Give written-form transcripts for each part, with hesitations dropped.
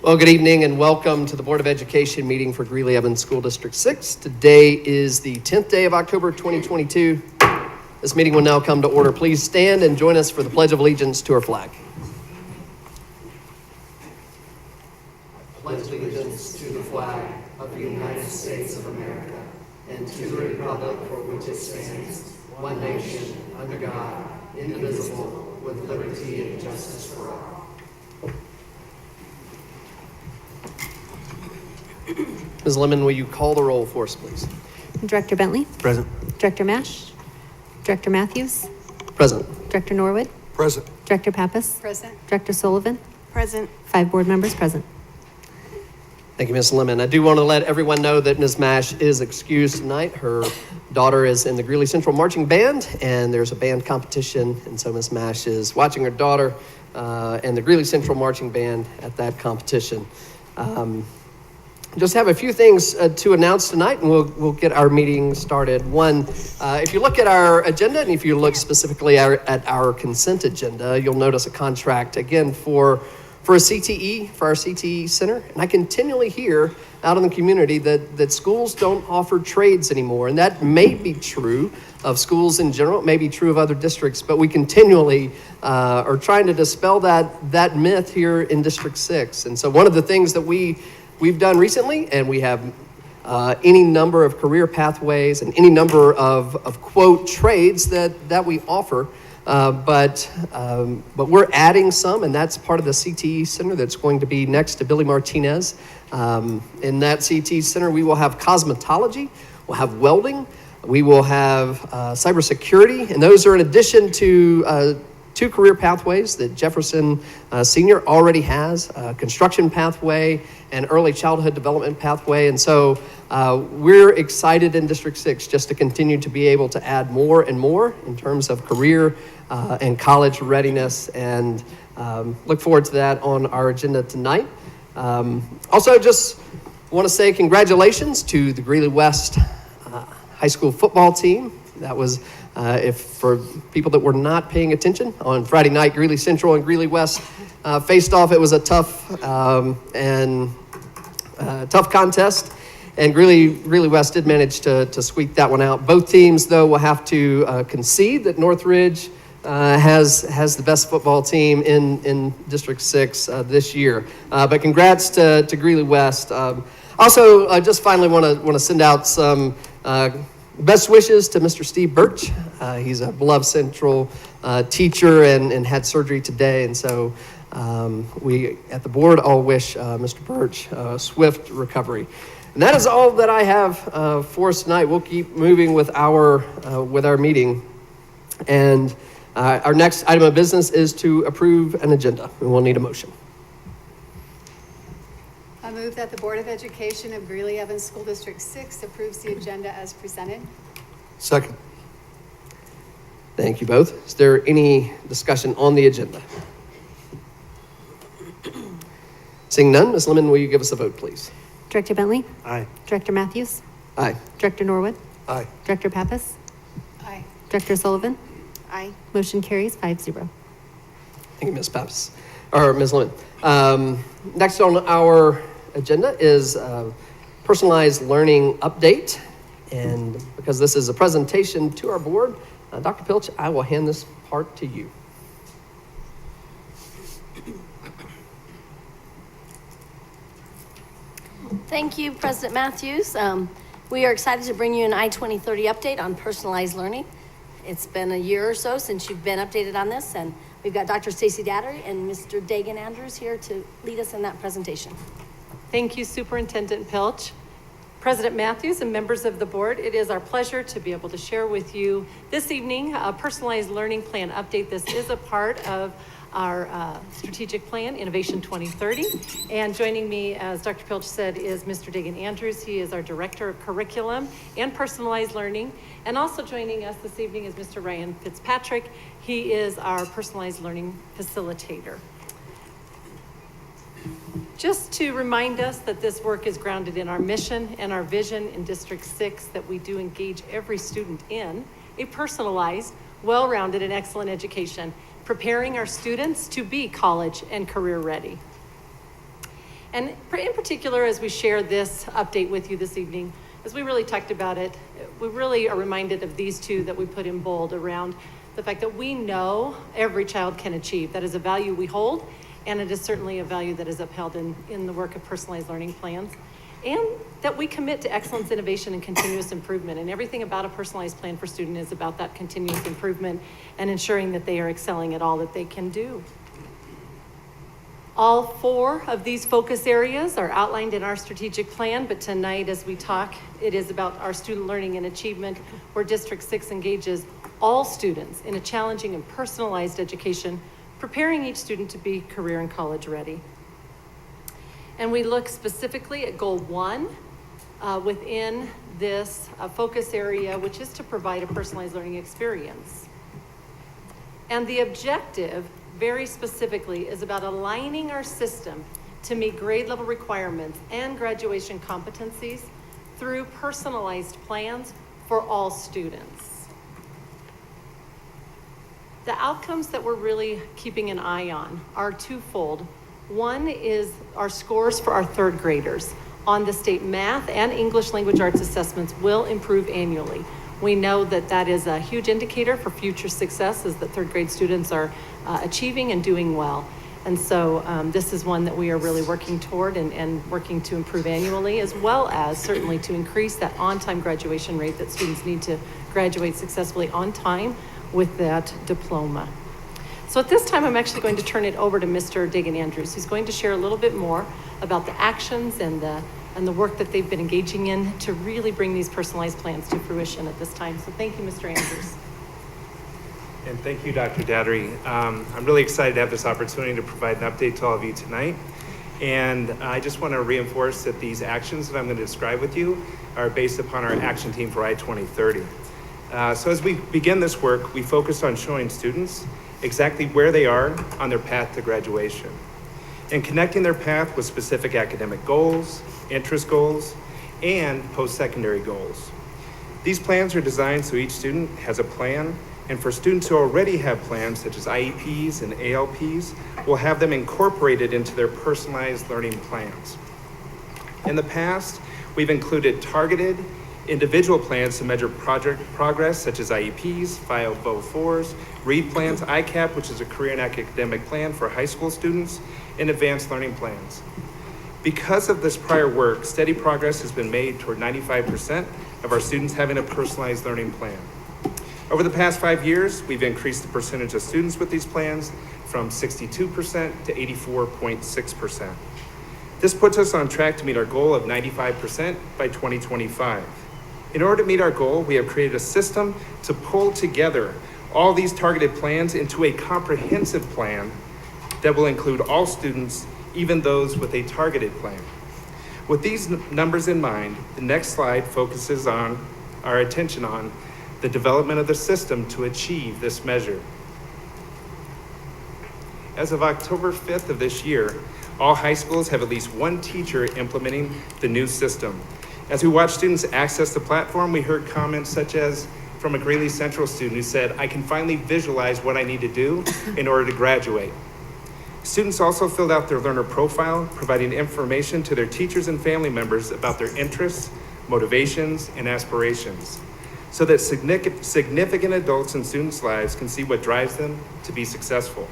Well, good evening and welcome to the Board of Education meeting for Greeley Evans School District 6. Today is the 10th day of October 2022. This meeting will now come to order. Please stand and join us for the Pledge of Allegiance to our flag. I pledge allegiance to the flag of the United States of America and to the republic for which it stands, one nation, under God, indivisible, with liberty and justice for all. Ms. Lemon, will you call the roll for us, please? Director Bentley? Present. Director Mash? Director Matthews? Present. Director Norwood? Present. Director Pappas? Present. Director Sullivan? Present. 5 board members present. Thank you, Ms. Lemon. I do want to let everyone know that Ms. Mash is excused tonight. Her daughter is in the Greeley Central Marching Band, and there's a band competition, and so Ms. Mash is watching her daughter and the Greeley Central Marching Band at that competition. Just have a few things to announce tonight, and we'll get our meeting started. One, if you look at our agenda, and if you look specifically at our consent agenda, you'll notice a contract, again, for a CTE, for our CTE center. And I continually hear out in the community that schools don't offer trades anymore, and that may be true of schools in general. It may be true of other districts, but we continually are trying to dispel that myth here in District 6. And so one of the things that we've done recently, and we have any number of career pathways and any number of quote trades that we offer, but we're adding some, and that's part of the CTE center that's going to be next to Billy Martinez. In that CTE center, we will have cosmetology, we'll have welding, we will have cybersecurity, and those are in addition to 2 career pathways that Jefferson Senior already has, a construction pathway and early childhood development pathway. And so we're excited in District 6 just to continue to be able to add more and more in terms of career and college readiness, and look forward to that on our agenda tonight. Also, just want to say congratulations to the Greeley West high school football team. That was, if for people that were not paying attention, on Friday night, Greeley Central and Greeley West faced off. It was a tough contest, and Greeley West did manage to squeak that one out. Both teams, though, will have to concede that Northridge has the best football team in District 6 this year. But congrats to Greeley West. Also, just finally want to send out some best wishes to Mr. Steve Birch. He's a beloved Central teacher and had surgery today. And so we at the board all wish Mr. Birch a swift recovery. And that is all that I have for us tonight. We'll keep moving with our meeting. And our next item of business is to approve an agenda. And we'll need a motion. I move that the Board of Education of Greeley Evans School District 6 approves the agenda as presented. Second. Thank you both. Is there any discussion on the agenda? Seeing none, Ms. Lemon, will you give us a vote, please? Director Bentley? Aye. Director Matthews? Aye. Director Norwood? Aye. Director Pappas? Aye. Director Sullivan? Aye. Motion carries 5-0. Thank you, Ms. Pappas, or Ms. Lemon. Next on our agenda is personalized learning update. And because this is a presentation to our board, Dr. Pilch, I will hand this part to you. Thank you, President Matthews. We are excited to bring you an I-2030 update on personalized learning. It's been a year or so since you've been updated on this, and we've got Dr. Stacy Dattery and Mr. Dagan Andrews here to lead us in that presentation. Thank you, Superintendent Pilch. President Matthews and members of the board, it is our pleasure to be able to share with you this evening a personalized learning plan update. This is a part of our strategic plan, Innovation 2030. And joining me, as Dr. Pilch said, is Mr. Dagan Andrews. He is our Director of Curriculum and Personalized Learning. And also joining us this evening is Mr. Ryan Fitzpatrick. He is our Personalized Learning Facilitator. Just to remind us that this work is grounded in our mission and our vision in District 6, that we do engage every student in a personalized, well-rounded, and excellent education, preparing our students to be college and career ready. And in particular, as we share this update with you this evening, as we really talked about it, we really are reminded of these two that we put in bold around the fact that we know every child can achieve. That is a value we hold, and it is certainly a value that is upheld in the work of personalized learning plans. And that we commit to excellence, innovation, and continuous improvement. And everything about a personalized plan for student is about that continuous improvement and ensuring that they are excelling at all that they can do. All 4 of these focus areas are outlined in our strategic plan, but tonight as we talk, it is about our student learning and achievement, where District 6 engages all students in a challenging and personalized education, preparing each student to be career and college ready. And we look specifically at goal 1 within this focus area, which is to provide a personalized learning experience. And the objective, very specifically, is about aligning our system to meet grade level requirements and graduation competencies through personalized plans for all students. The outcomes that we're really keeping an eye on are twofold. One is our scores for our 3rd graders on the state math and English language arts assessments will improve annually. We know that that is a huge indicator for future success, is that 3rd grade students are achieving and doing well. And so this is one that we are really working toward and working to improve annually, as well as certainly to increase that on-time graduation rate that students need to graduate successfully on time with that diploma. So at this time, I'm actually going to turn it over to Mr. Dagan Andrews, who's going to share a little bit more about the actions and the work that they've been engaging in to really bring these personalized plans to fruition at this time. So thank you, Mr. Andrews. And thank you, Dr. Dattery. I'm really excited to have this opportunity to provide an update to all of you tonight. And I just want to reinforce that these actions that I'm going to describe with you are based upon our action team for I-2030. So as we begin this work, we focused on showing students exactly where they are on their path to graduation and connecting their path with specific academic goals, interest goals, and post-secondary goals. These plans are designed so each student has a plan, and for students who already have plans such as IEPs and ALPs, we'll have them incorporated into their personalized learning plans. In the past, we've included targeted individual plans to measure project progress, such as IEPs, 504s, READ plans, ICAP, which is a career and academic plan for high school students, and advanced learning plans. Because of this prior work, steady progress has been made toward 95% of our students having a personalized learning plan. Over the past 5 years, we've increased the percentage of students with these plans from 62% to 84.6%. This puts us on track to meet our goal of 95% by 2025. In order to meet our goal, we have created a system to pull together all these targeted plans into a comprehensive plan that will include all students, even those with a targeted plan. With these numbers in mind, the next slide focuses on our attention on the development of the system to achieve this measure. As of October 5th of this year, all high schools have at least one teacher implementing the new system. As we watch students access the platform, we heard comments such as from a Greeley Central student who said, "I can finally visualize what I need to do in order to graduate." Students also filled out their learner profile, providing information to their teachers and family members about their interests, motivations, and aspirations, so that significant adults in students' lives can see what drives them to be successful.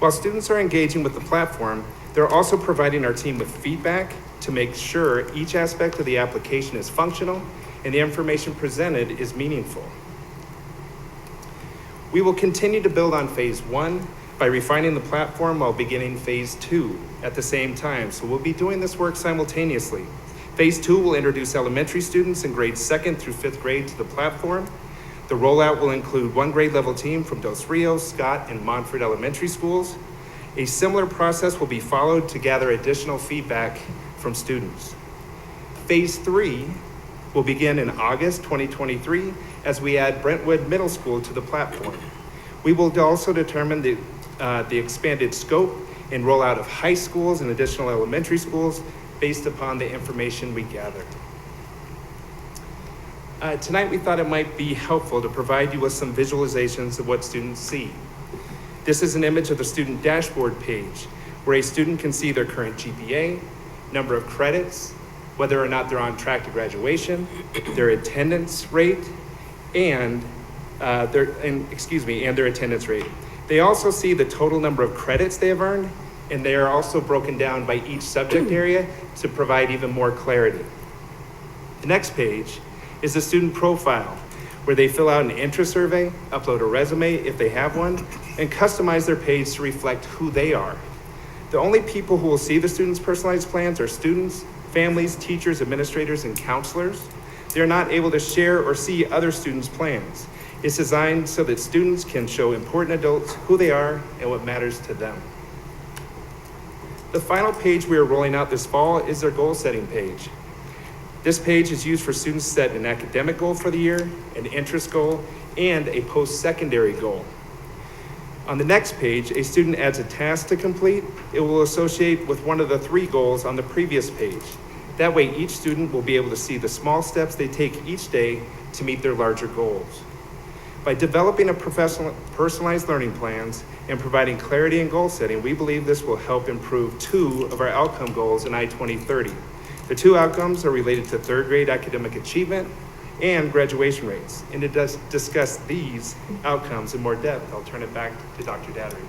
While students are engaging with the platform, they're also providing our team with feedback to make sure each aspect of the application is functional and the information presented is meaningful. We will continue to build on phase 1 by refining the platform while beginning phase 2 at the same time. So we'll be doing this work simultaneously. Phase 2 will introduce elementary students in grades 2nd through 5th grade to the platform. The rollout will include one grade level team from Dos Rios, Scott, and Montford Elementary Schools. A similar process will be followed to gather additional feedback from students. Phase 3 will begin in August 2023 as we add Brentwood Middle School to the platform. We will also determine the expanded scope and rollout of high schools and additional elementary schools based upon the information we gather. Tonight we thought it might be helpful to provide you with some visualizations of what students see. This is an image of the student dashboard page, where a student can see their current GPA, number of credits, whether or not they're on track to graduation, their attendance rate, and their attendance rate. They also see the total number of credits they have earned, and they are also broken down by each subject area to provide even more clarity. The next page is the student profile, where they fill out an interest survey, upload a resume if they have one, and customize their page to reflect who they are. The only people who will see the students' personalized plans are students, families, teachers, administrators, and counselors. They are not able to share or see other students' plans. It's designed so that students can show important adults who they are and what matters to them. The final page we are rolling out this fall is their goal setting page. This page is used for students to set an academic goal for the year, an interest goal, and a post-secondary goal. On the next page, a student adds a task to complete. It will associate with one of the 3 goals on the previous page. That way, each student will be able to see the small steps they take each day to meet their larger goals. By developing a personalized learning plans and providing clarity in goal setting, we believe this will help improve 2 of our outcome goals in I-2030. The 2 outcomes are related to 3rd grade academic achievement and graduation rates. And to discuss these outcomes in more depth, I'll turn it back to Dr. Dattery.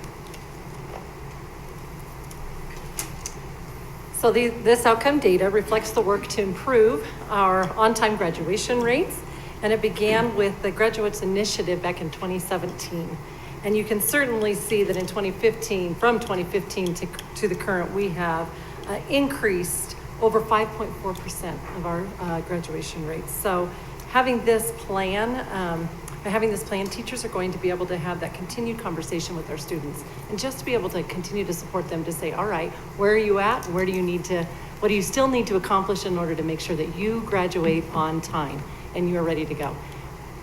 So this outcome data reflects the work to improve our on-time graduation rates, and it began with the Graduates Initiative back in 2017. And you can certainly see that in 2015, from 2015 to the current, we have increased over 5.4% of our graduation rates. So having this plan, by having this plan, teachers are going to be able to have that continued conversation with our students and just to be able to continue to support them to say, all right, where are you at? What do you still need to accomplish in order to make sure that you graduate on time and you are ready to go?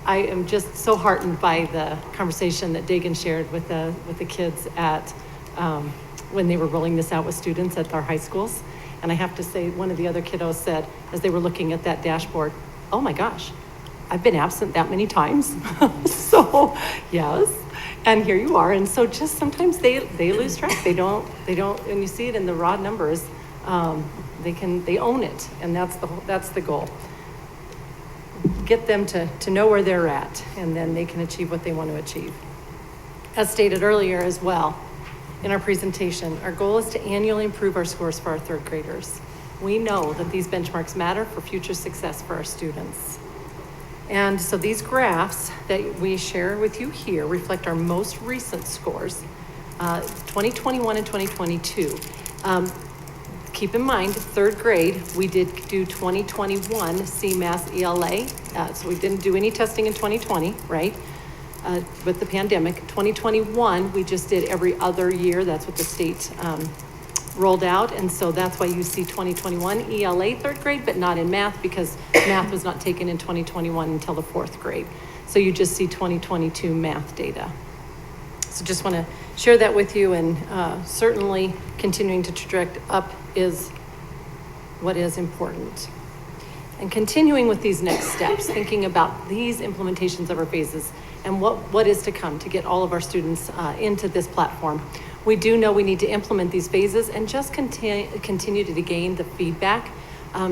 I am just so heartened by the conversation that Dagan shared with the kids at when they were rolling this out with students at our high schools. And I have to say, one of the other kiddos said, as they were looking at that dashboard, oh my gosh, I've been absent that many times. So yes, and here you are. And so just sometimes they lose track. They don't, and you see it in the raw numbers, they own it. And that's the goal. Get them to know where they're at, and then they can achieve what they want to achieve. As stated earlier as well in our presentation, our goal is to annually improve our scores for our 3rd graders. We know that these benchmarks matter for future success for our students. And so these graphs that we share with you here reflect our most recent scores, 2021 and 2022. Keep in mind, 3rd grade, we did do 2021 CMAS ELA. So we didn't do any testing in 2020, right? With the pandemic. 2021, we just did every other year. That's what the state rolled out. And so that's why you see 2021 ELA 3rd grade, but not in math, because math was not taken in 2021 until the 4th grade. So you just see 2022 math data. So just want to share that with you, and certainly continuing to traject up is what is important. And continuing with these next steps, thinking about these implementations of our phases and what is to come to get all of our students into this platform. We do know we need to implement these phases and just continue to gain the feedback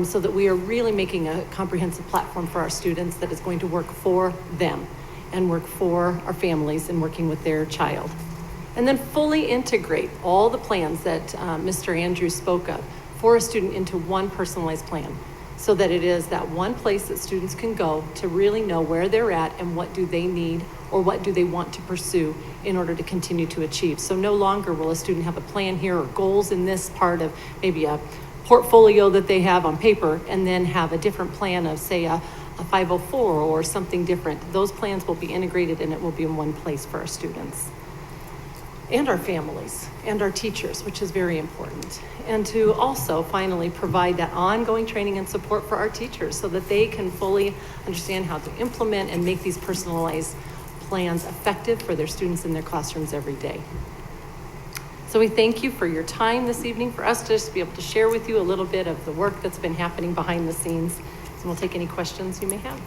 so that we are really making a comprehensive platform for our students that is going to work for them and work for our families in working with their child. And then fully integrate all the plans that Mr. Andrews spoke of for a student into one personalized plan, so that it is that one place that students can go to really know where they're at and what do they need or what do they want to pursue in order to continue to achieve. So no longer will a student have a plan here or goals in this part of maybe a portfolio that they have on paper and then have a different plan of, say, a 504 or something different. Those plans will be integrated and it will be in one place for our students and our families and our teachers, which is very important. And to also finally provide that ongoing training and support for our teachers so that they can fully understand how to implement and make these personalized plans effective for their students in their classrooms every day. So we thank you for your time this evening, for us to just be able to share with you a little bit of the work that's been happening behind the scenes. And we'll take any questions you may have.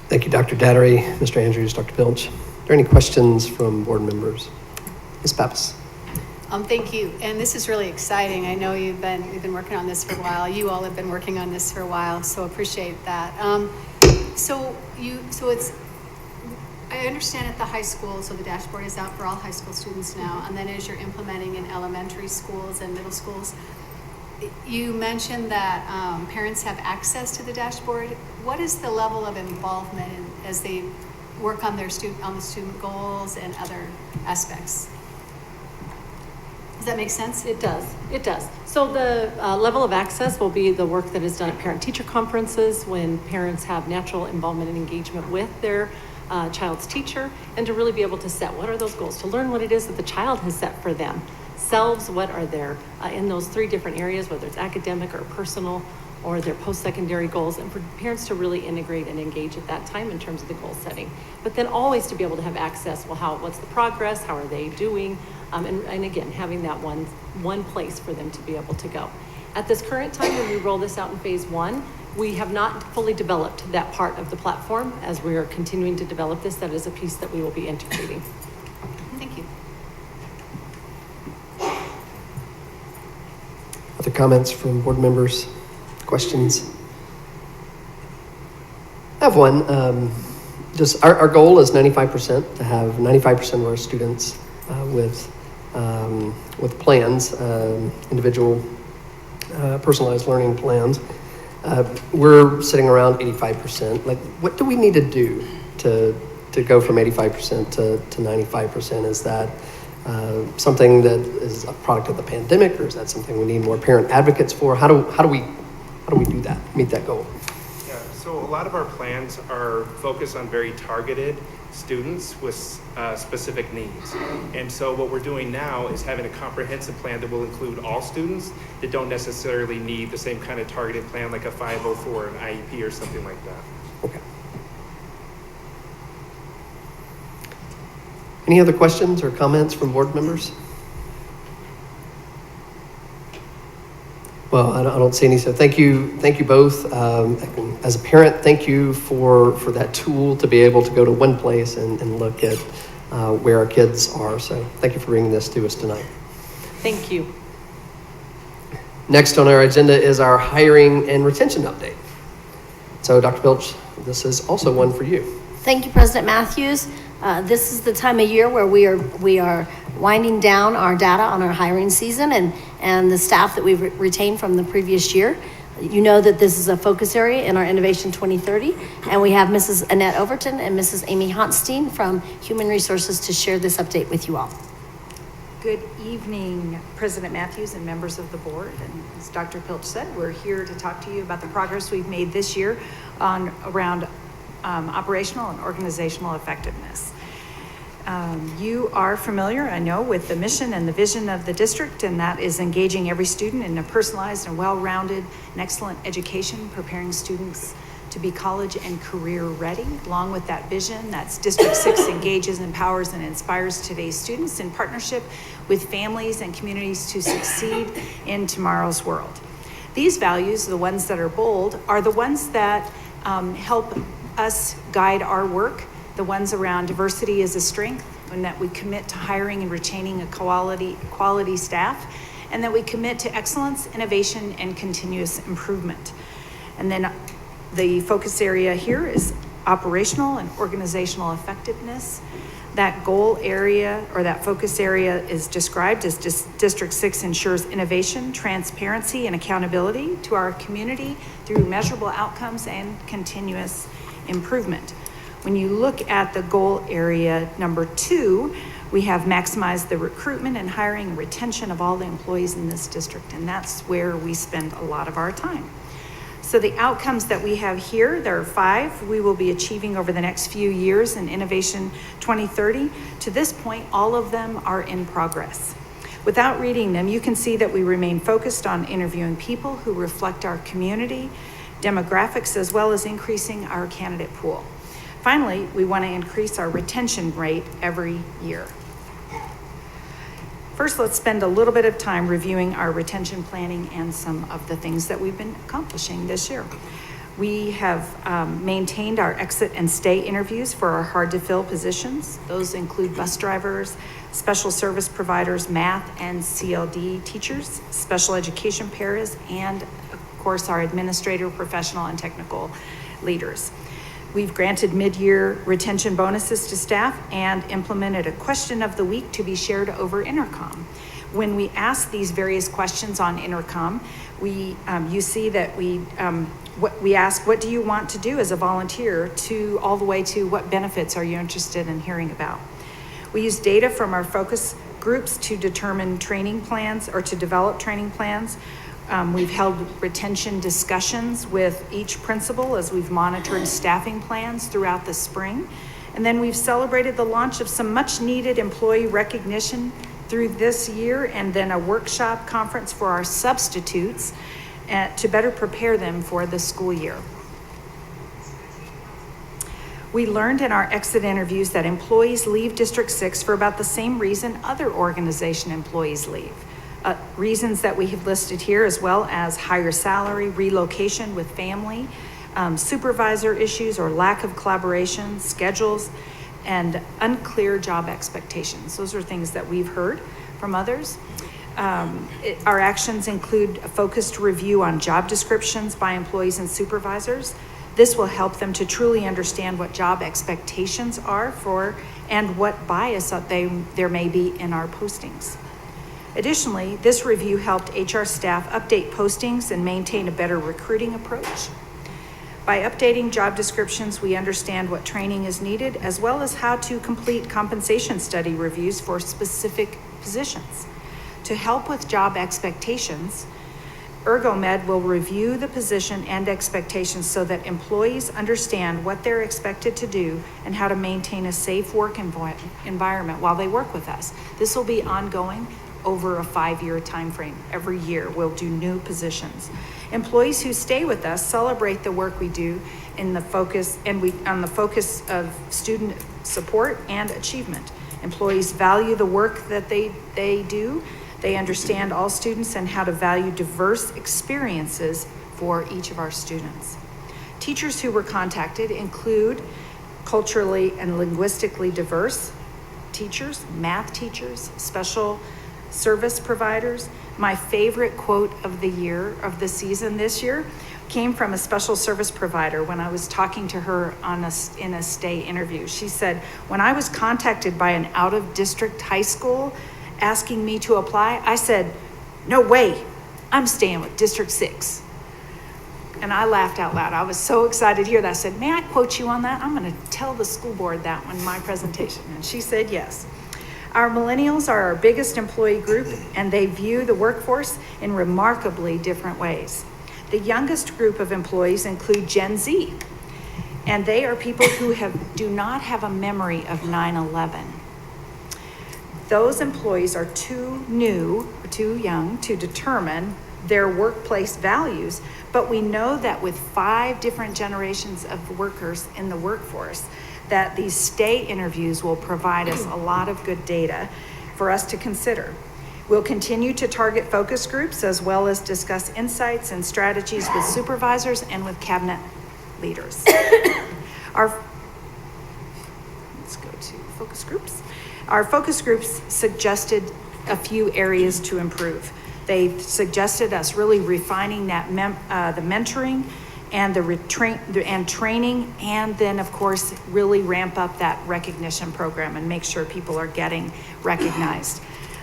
Thank you, Dr. Dattery, Mr. Andrews, Dr. Pilch. Are there any questions from board members? Ms. Pappas? Thank you, and this is really exciting. I know you've been working on this for a while. You all have been working on this for a while, so appreciate that. So it's, I understand at the high school, so the dashboard is out for all high school students now, and then as you're implementing in elementary schools and middle schools, you mentioned that parents have access to the dashboard. What is the level of involvement as they work on the student goals and other aspects? Does that make sense? It does. It does. So the level of access will be the work that is done at parent-teacher conferences when parents have natural involvement and engagement with their child's teacher, and to really be able to set what are those goals, to learn what it is that the child has set for themselves, what are their in those 3 different areas, whether it's academic or personal or their post-secondary goals, and for parents to really integrate and engage at that time in terms of the goal setting. But then always to be able to have access, well, what's the progress, how are they doing, and again, having that one place for them to be able to go. At this current time, when we roll this out in phase 1, we have not fully developed that part of the platform. As we are continuing to develop this, that is a piece that we will be integrating. Thank you. Other comments from board members? Questions? I have one. Just our goal is 95%, to have 95% of our students with plans, individual personalized learning plans. We're sitting around 85%. Like, what do we need to do to go from 85% to 95%? Is that something that is a product of the pandemic, or is that something we need more parent advocates for? How do we do that, meet that goal? Yeah, so a lot of our plans are focused on very targeted students with specific needs. And so what we're doing now is having a comprehensive plan that will include all students that don't necessarily need the same kind of targeted plan like a 504, an IEP, or something like that. Okay. Any other questions or comments from board members? Well, I don't see any, so thank you both. As a parent, thank you for that tool to be able to go to one place and look at where our kids are. So thank you for bringing this to us tonight. Thank you. Next on our agenda is our hiring and retention update. So Dr. Pilch, this is also one for you. Thank you, President Matthews. This is the time of year where we are winding down our data on our hiring season and the staff that we've retained from the previous year. You know that this is a focus area in our Innovation 2030, and we have Mrs. Annette Overton and Mrs. Amy Honstein from Human Resources to share this update with you all. Good evening, President Matthews and members of the board. And as Dr. Pilch said, we're here to talk to you about the progress we've made this year around operational and organizational effectiveness. You are familiar, I know, with the mission and the vision of the district, and that is engaging every student in a personalized and well-rounded and excellent education, preparing students to be college and career ready. Along with that vision, that's District 6 engages, empowers, and inspires today's students in partnership with families and communities to succeed in tomorrow's world. These values, the ones that are bold, are the ones that help us guide our work, the ones around diversity as a strength, and that we commit to hiring and retaining a quality staff, and that we commit to excellence, innovation, and continuous improvement. And then the focus area here is operational and organizational effectiveness. That goal area, or that focus area, is described as District 6 ensures innovation, transparency, and accountability to our community through measurable outcomes and continuous improvement. When you look at the goal area number 2, we have maximize the recruitment and hiring and retention of all the employees in this district, and that's where we spend a lot of our time. So the outcomes that we have here, there are 5 we will be achieving over the next few years in Innovation 2030. To this point, all of them are in progress. Without reading them, you can see that we remain focused on interviewing people who reflect our community, demographics, as well as increasing our candidate pool. Finally, we want to increase our retention rate every year. First, let's spend a little bit of time reviewing our retention planning and some of the things that we've been accomplishing this year. We have maintained our exit and stay interviews for our hard-to-fill positions. Those include bus drivers, special service providers, math and CLD teachers, special education paras, and of course our administrative, professional, and technical leaders. We've granted mid-year retention bonuses to staff and implemented a question of the week to be shared over intercom. When we ask these various questions on intercom, you see that we ask, what do you want to do as a volunteer, to all the way to what benefits are you interested in hearing about. We use data from our focus groups to determine training plans or to develop training plans. We've held retention discussions with each principal as we've monitored staffing plans throughout the spring. And then we've celebrated the launch of some much needed employee recognition through this year, and then a workshop conference for our substitutes to better prepare them for the school year. We learned in our exit interviews that employees leave District 6 for about the same reason other organization employees leave. Reasons that we have listed here, as well as higher salary, relocation with family, supervisor issues or lack of collaboration, schedules, and unclear job expectations. Those are things that we've heard from others. Our actions include a focused review on job descriptions by employees and supervisors. This will help them to truly understand what job expectations are for and what bias there may be in our postings. Additionally, this review helped HR staff update postings and maintain a better recruiting approach. By updating job descriptions, we understand what training is needed, as well as how to complete compensation study reviews for specific positions. To help with job expectations, ErgoMed will review the position and expectations so that employees understand what they're expected to do and how to maintain a safe work environment while they work with us. This will be ongoing over a 5-year time frame. Every year we'll do new positions. Employees who stay with us celebrate the work we do on the focus of student support and achievement. Employees value the work that they do. They understand all students and how to value diverse experiences for each of our students. Teachers who were contacted include culturally and linguistically diverse teachers, math teachers, special service providers. My favorite quote of the year, of the season this year, came from a special service provider when I was talking to her in a stay interview. She said, when I was contacted by an out-of-district high school asking me to apply, I said, no way, I'm staying with District 6. And I laughed out loud. I was so excited to hear that. I said, may I quote you on that? I'm going to tell the school board that one in my presentation. And she said yes. Our millennials are our biggest employee group, and they view the workforce in remarkably different ways. The youngest group of employees include Gen Z, and they are people who do not have a memory of 9/11. Those employees are too young to determine their workplace values, but we know that with 5 different generations of workers in the workforce, that these stay interviews will provide us a lot of good data for us to consider. We'll continue to target focus groups as well as discuss insights and strategies with supervisors and with cabinet leaders. Let's go to focus groups. Our focus groups suggested a few areas to improve. They suggested us really refining that the mentoring and the training, and then of course really ramp up that recognition program and make sure people are getting recognized.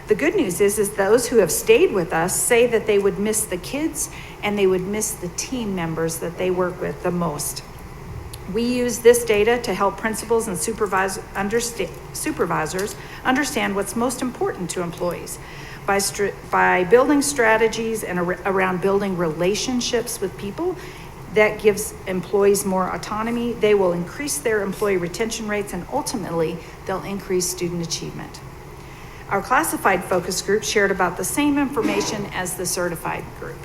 The good news is those who have stayed with us say that they would miss the kids and they would miss the team members that they work with the most. We use this data to help principals and supervisors understand what's most important to employees. By building strategies and around building relationships with people, that gives employees more autonomy. They will increase their employee retention rates, and ultimately they'll increase student achievement. Our classified focus group shared about the same information as the certified group.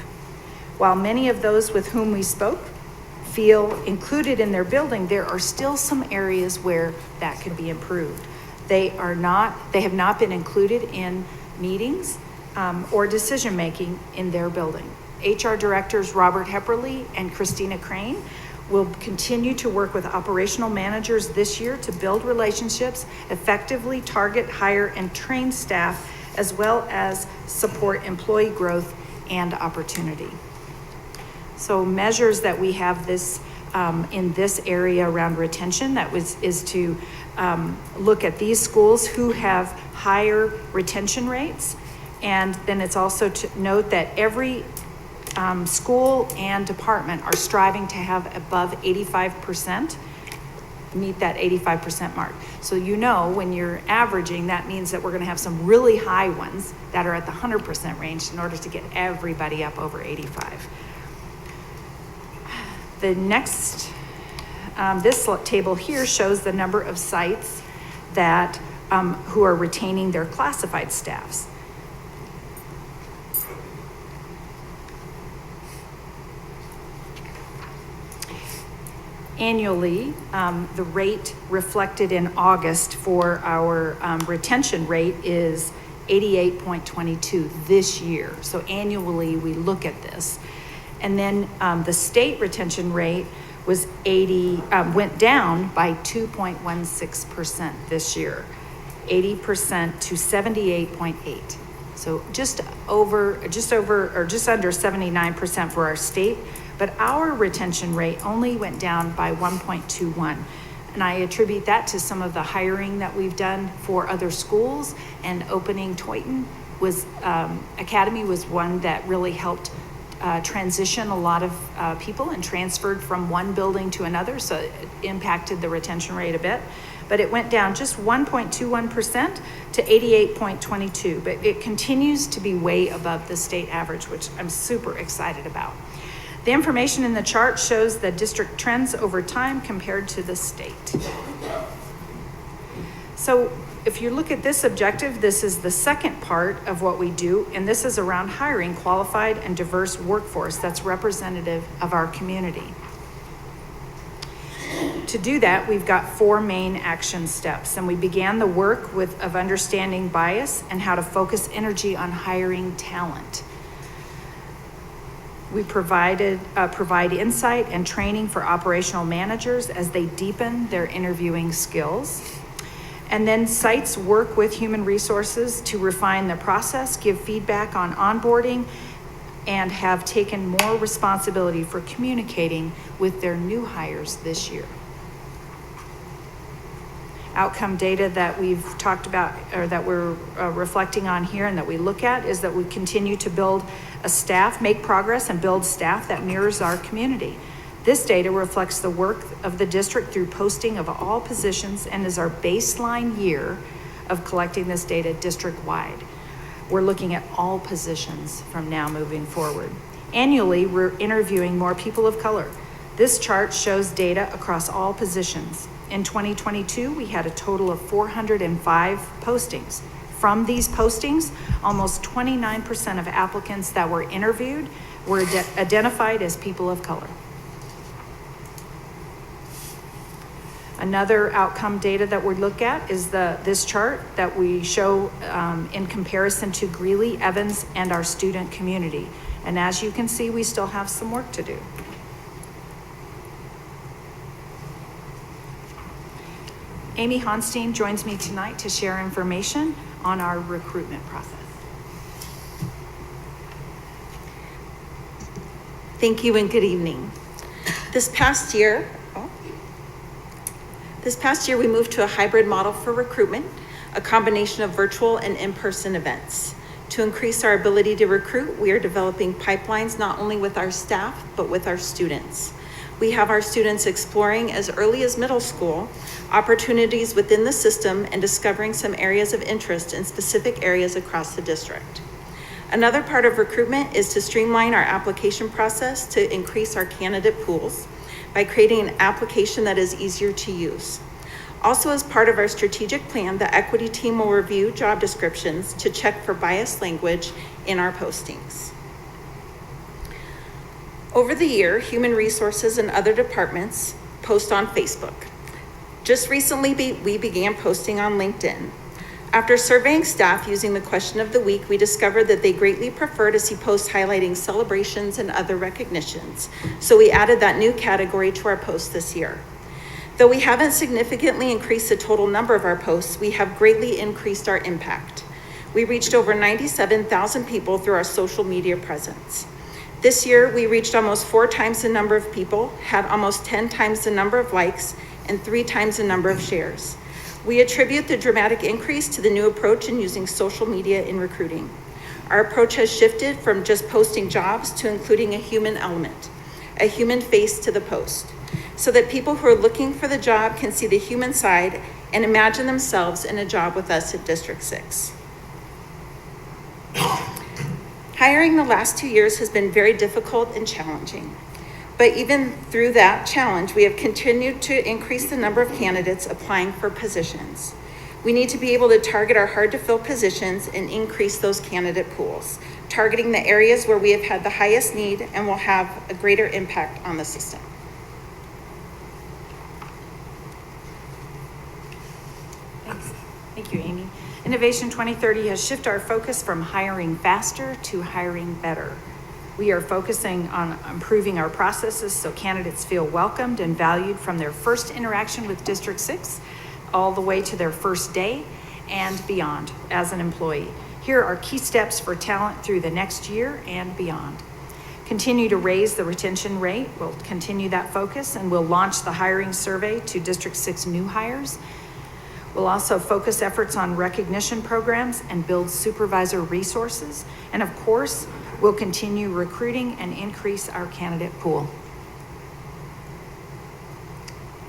While many of those with whom we spoke feel included in their building, there are still some areas where that could be improved. They have not been included in meetings or decision-making in their building. HR directors Robert Hepperly and Christina Crane. We'll continue to work with operational managers this year to build relationships, effectively target, hire, and train staff, as well as support employee growth and opportunity. So measures that we have this in this area around retention is to look at these schools who have higher retention rates. And then it's also to note that every school and department are striving to have above 85%, meet that 85% mark. So when you're averaging, that means that we're going to have some really high ones that are at the 100% range in order to get everybody up over 85. The next, this table here shows the number of sites that who are retaining their classified staffs. Annually, the rate reflected in August for our retention rate is 88.22 this year. So annually, we look at this. And then the state retention rate was went down by 2.16% this year, 80% to 78.8. So just under 79% for our state. But our retention rate only went down by 1.21. And I attribute that to some of the hiring that we've done for other schools, and opening Toyton Academy was one that really helped transition a lot of people and transferred from one building to another. So it impacted the retention rate a bit, but it went down just 1.21% to 88.22. But it continues to be way above the state average, which I'm super excited about. The information in the chart shows the district trends over time compared to the state. So if you look at this objective, this is the second part of what we do, and this is around hiring qualified and diverse workforce that's representative of our community. To do that, we've got 4 main action steps, and we began the work of understanding bias and how to focus energy on hiring talent. We provide insight and training for operational managers as they deepen their interviewing skills. And then sites work with human resources to refine the process, give feedback on onboarding, and have taken more responsibility for communicating with their new hires this year. Outcome data that we've talked about, or that we're reflecting on here and that we look at, is that we continue to build a staff, make progress and build staff that mirrors our community. This data reflects the work of the district through posting of all positions and is our baseline year of collecting this data district-wide. We're looking at all positions from now moving forward. Annually, we're interviewing more people of color. This chart shows data across all positions. In 2022, we had a total of 405 postings. From these postings, almost 29% of applicants that were interviewed were identified as people of color. Another outcome data that we look at is this chart that we show in comparison to Greeley, Evans, and our student community. And as you can see, we still have some work to do. Amy Honstein joins me tonight to share information on our recruitment process. Thank you and good evening. This past year, we moved to a hybrid model for recruitment, a combination of virtual and in-person events. To increase our ability to recruit, we are developing pipelines not only with our staff, but with our students. We have our students exploring as early as middle school opportunities within the system and discovering some areas of interest in specific areas across the district. Another part of recruitment is to streamline our application process to increase our candidate pools by creating an application that is easier to use. Also, as part of our strategic plan, the equity team will review job descriptions to check for biased language in our postings. Over the year, human resources and other departments post on Facebook. Just recently, we began posting on LinkedIn. After surveying staff using the question of the week, we discovered that they greatly prefer to see posts highlighting celebrations and other recognitions. So we added that new category to our posts this year. Though we haven't significantly increased the total number of our posts, we have greatly increased our impact. We reached over 97,000 people through our social media presence. This year, we reached almost 4 times the number of people, had almost 10 times the number of likes, and 3 times the number of shares. We attribute the dramatic increase to the new approach in using social media in recruiting. Our approach has shifted from just posting jobs to including a human element, a human face to the post, so that people who are looking for the job can see the human side and imagine themselves in a job with us at District 6. Hiring the last 2 years has been very difficult and challenging. But even through that challenge, we have continued to increase the number of candidates applying for positions. We need to be able to target our hard-to-fill positions and increase those candidate pools, targeting the areas where we have had the highest need and will have a greater impact on the system. Thanks. Thank you, Amy. Innovation 2030 has shifted our focus from hiring faster to hiring better. We are focusing on improving our processes so candidates feel welcomed and valued from their first interaction with District 6 all the way to their first day and beyond as an employee. Here are key steps for talent through the next year and beyond. Continue to raise the retention rate. We'll continue that focus and we'll launch the hiring survey to District 6 new hires. We'll also focus efforts on recognition programs and build supervisor resources. And of course, we'll continue recruiting and increase our candidate pool.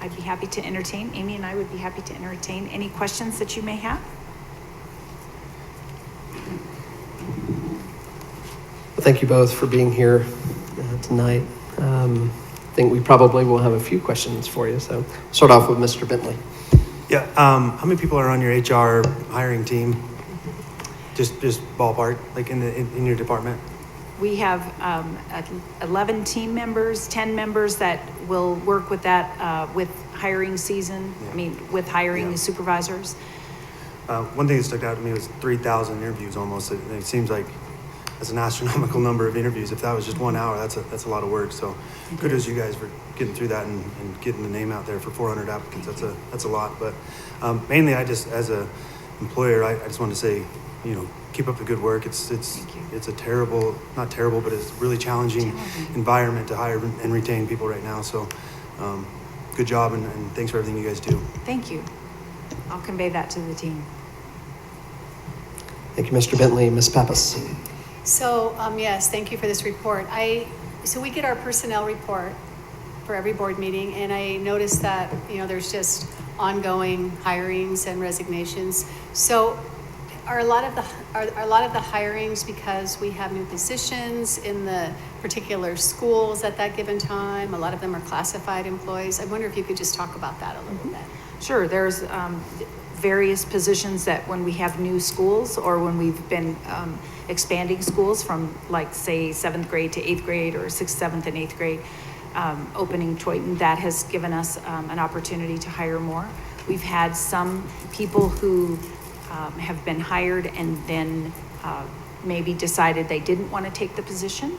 I'd be happy to entertain, Amy and I would be happy to entertain any questions that you may have. Well, thank you both for being here tonight. I think we probably will have a few questions for you. So start off with Mr. Bentley. Yeah, how many people are on your HR hiring team? Just ballpark, like in your department? We have 11 team members, 10 members that will work with that, with hiring season. Yeah. I mean, with hiring Yeah. supervisors. One thing that stuck out to me was 3,000 interviews almost. It seems like that's an astronomical number of interviews. If that was just 1 hour, that's a lot of work. So kudos you guys for getting through that and getting the name out there for 400 applicants. That's a lot. But mainly, I just, as a employer, I just want to say, keep up the good work. It's a terrible, not terrible, but it's a really challenging environment to hire and retain people right now. So good job and thanks for everything you guys do. Thank you. I'll convey that to the team. Thank you, Mr. Bentley. Ms. Pappas. So, yes, thank you for this report. So we get our personnel report for every board meeting, and I noticed that, there's just ongoing hirings and resignations. So are a lot of the hirings because we have new positions in the particular schools at that given time? A lot of them are classified employees. I wonder if you could just talk about that a little bit. Sure, there's various positions that when we have new schools or when we've been expanding schools from, like, say, 7th grade to 8th grade or 6th, 7th, and 8th grade, opening Toyton, that has given us an opportunity to hire more. We've had some people who have been hired and then maybe decided they didn't want to take the position.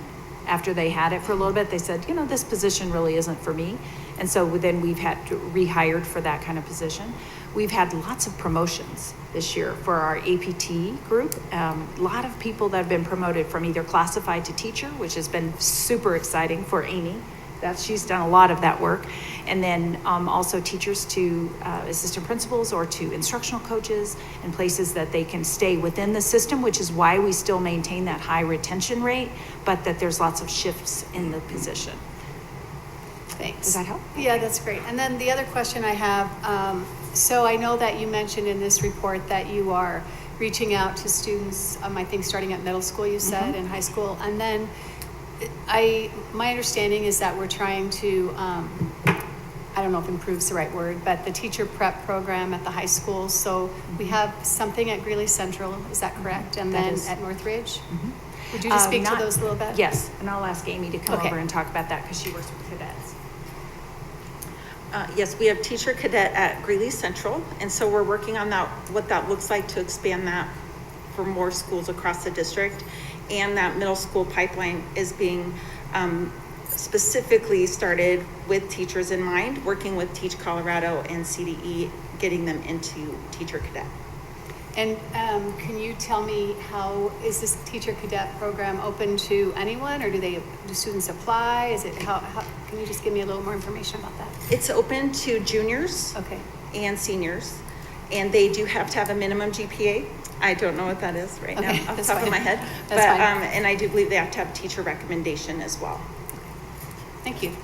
After they had it for a little bit, they said, this position really isn't for me. And so then we've had to rehired for that kind of position. We've had lots of promotions this year for our APT group. A lot of people that have been promoted from either classified to teacher, which has been super exciting for Amy. She's done a lot of that work. And then also teachers to assistant principals or to instructional coaches and places that they can stay within the system, which is why we still maintain that high retention rate, but that there's lots of shifts in the position. Thanks. Does that help? Yeah, that's great. And then the other question I have, so I know that you mentioned in this report that you are reaching out to students, I think starting at middle school, you said, and high school. And then my understanding is that we're trying to, I don't know if improve's the right word, but the teacher prep program at the high school. So we have something at Greeley Central, is that correct? And then at Northridge? Would you just speak to those a little bit? Yes, and I'll ask Amy to come Okay. over and talk about that because she works with cadets. Yes, we have teacher cadet at Greeley Central, and so we're working on that, what that looks like to expand that for more schools across the district. And that middle school pipeline is being specifically started with teachers in mind, working with Teach Colorado and CDE, getting them into teacher cadet. And can you tell me how, is this teacher cadet program open to anyone, or do students apply? Is it, how, can you just give me a little more information about that? It's open to juniors Okay. and seniors, and they do have to have a minimum GPA. I don't know what that is right Okay, now off the that's top of fine. my head. That's But, fine. and I do believe they have to have teacher recommendation as well. Thank you.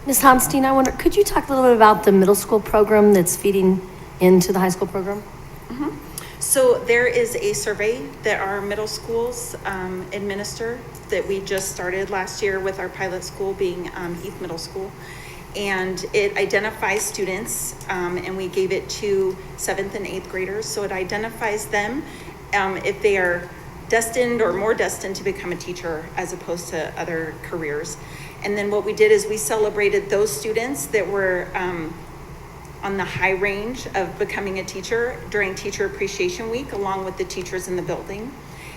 Ms. Honstein, I wonder, could you talk a little bit about the middle school program that's feeding into the high school program? So there is a survey that our middle schools administer that we just started last year with our pilot school being Heath Middle School. And it identifies students, and we gave it to 7th and 8th graders. So it identifies them if they are destined or more destined to become a teacher as opposed to other careers. And then what we did is we celebrated those students that were on the high range of becoming a teacher during Teacher Appreciation Week, along with the teachers in the building.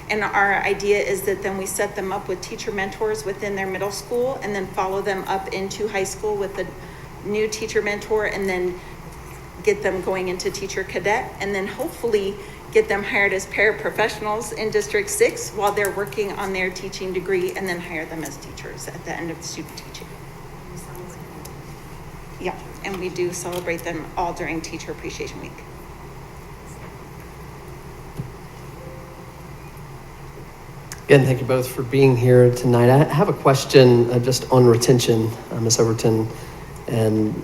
And our idea is that then we set them up with teacher mentors within their middle school, and then follow them up into high school with a new teacher mentor, and then get them going into teacher cadet, and then hopefully get them hired as paraprofessionals in District 6 while they're working on their teaching degree, and then hire them as teachers at the end of student teaching. Yeah, and we do celebrate them all during Teacher Appreciation Week. Again, thank you both for being here tonight. I have a question just on retention, Ms. Overton, and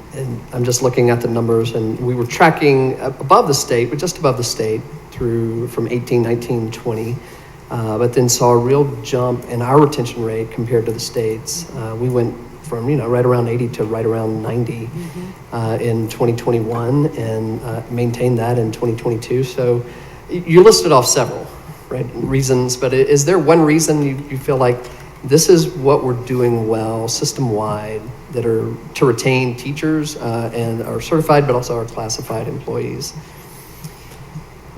I'm just looking at the numbers, and we were tracking above the state, but just above the state through from 18, 19, 20, but then saw a real jump in our retention rate compared to the states. We went from right around 80 to right around 90 in 2021, and maintained that in 2022. So you listed off several reasons, but is there one reason you feel like this is what we're doing well system-wide that are to retain teachers and our certified but also our classified employees?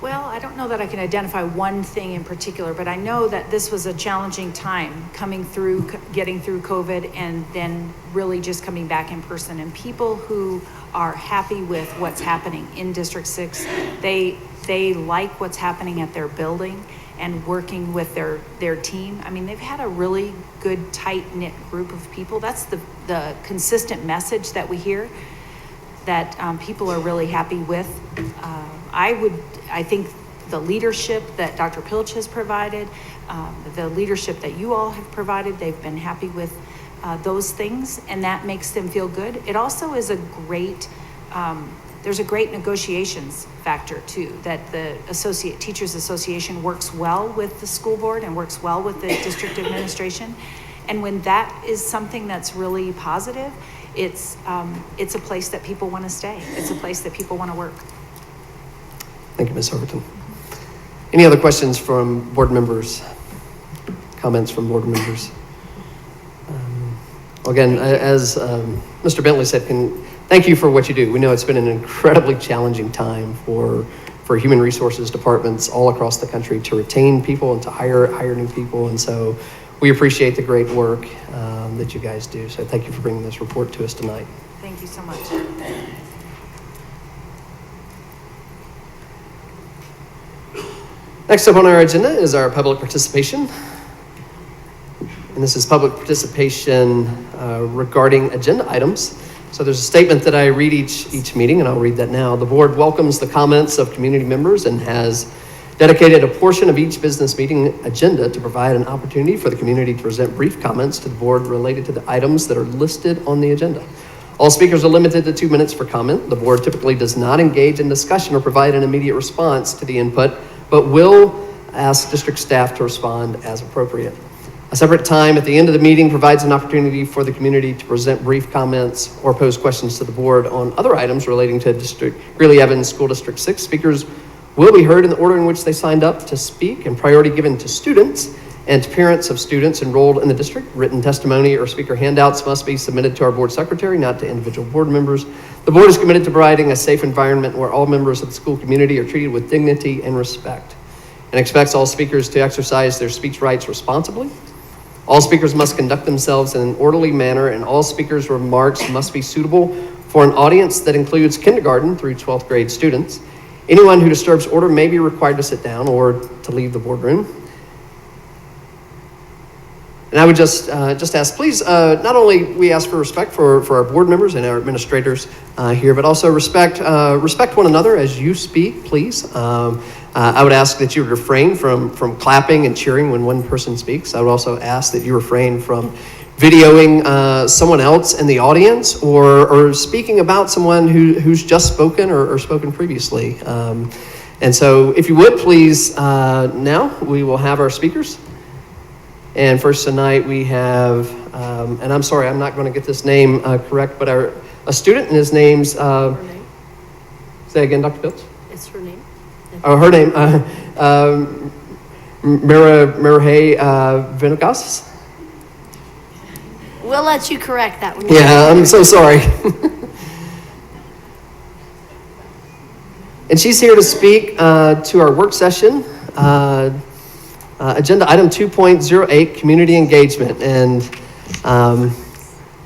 Well, I don't know that I can identify one thing in particular, but I know that this was a challenging time coming through, getting through COVID, and then really just coming back in person. And people who are happy with what's happening in District 6, they like what's happening at their building and working with their team. I mean, they've had a really good, tight-knit group of people. That's the consistent message that we hear, that people are really happy with. I think the leadership that Dr. Pilch has provided, the leadership that you all have provided, they've been happy with those things, and that makes them feel good. It also is a great, there's a great negotiations factor too, that the Teachers Association works well with the school board and works well with the district administration. And when that is something that's really positive, it's a place that people want to stay. It's a place that people want to work. Thank you, Ms. Overton. Any other questions from board members? Comments from board members? Again, as Mr. Bentley said, thank you for what you do. We know it's been an incredibly challenging time for human resources departments all across the country to retain people and to hire new people. And so we appreciate the great work that you guys do. So thank you for bringing this report to us tonight. Thank you so much. Next up on our agenda is our public participation. And this is public participation regarding agenda items. So there's a statement that I read each meeting, and I'll read that now. The board welcomes the comments of community members and has dedicated a portion of each business meeting agenda to provide an opportunity for the community to present brief comments to the board related to the items that are listed on the agenda. All speakers are limited to 2 minutes for comment. The board typically does not engage in discussion or provide an immediate response to the input, but will ask district staff to respond as appropriate. A separate time at the end of the meeting provides an opportunity for the community to present brief comments or pose questions to the board on other items relating to Greeley Evans School District 6. Speakers will be heard in the order in which they signed up to speak, and priority given to students and to parents of students enrolled in the district. Written testimony or speaker handouts must be submitted to our board secretary, not to individual board members. The board is committed to providing a safe environment where all members of the school community are treated with dignity and respect, and expects all speakers to exercise their speech rights responsibly. All speakers must conduct themselves in an orderly manner, and all speakers' remarks must be suitable for an audience that includes kindergarten through 12th grade students. Anyone who disturbs order may be required to sit down or to leave the boardroom. And I would just ask, please, not only we ask for respect for our board members and our administrators here, but also respect one another as you speak, please. I would ask that you would refrain from clapping and cheering when one person speaks. I would also ask that you refrain from videoing someone else in the audience or speaking about someone who's just spoken or spoken previously. And so if you would, please, now we will have our speakers. And first tonight we have, and I'm sorry, I'm not going to get this name correct, but a student, and his name's, say again, Dr. Phillips? It's her name. Oh, her name, Mirahe Venegas. We'll let you correct that one. Yeah, I'm so sorry. And she's here to speak to our work session, agenda item 2.08, community engagement. And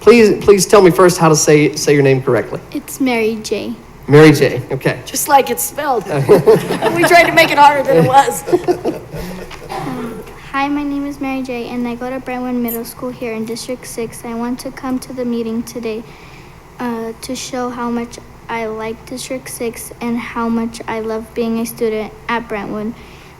please tell me first how to say your name correctly. It's Mary J. Mary J. Okay. Just like it's spelled. We tried to make it harder than it was. Hi, my name is Mary J. and I go to Brentwood Middle School here in District 6. I want to come to the meeting today to show how much I like District 6 and how much I love being a student at Brentwood.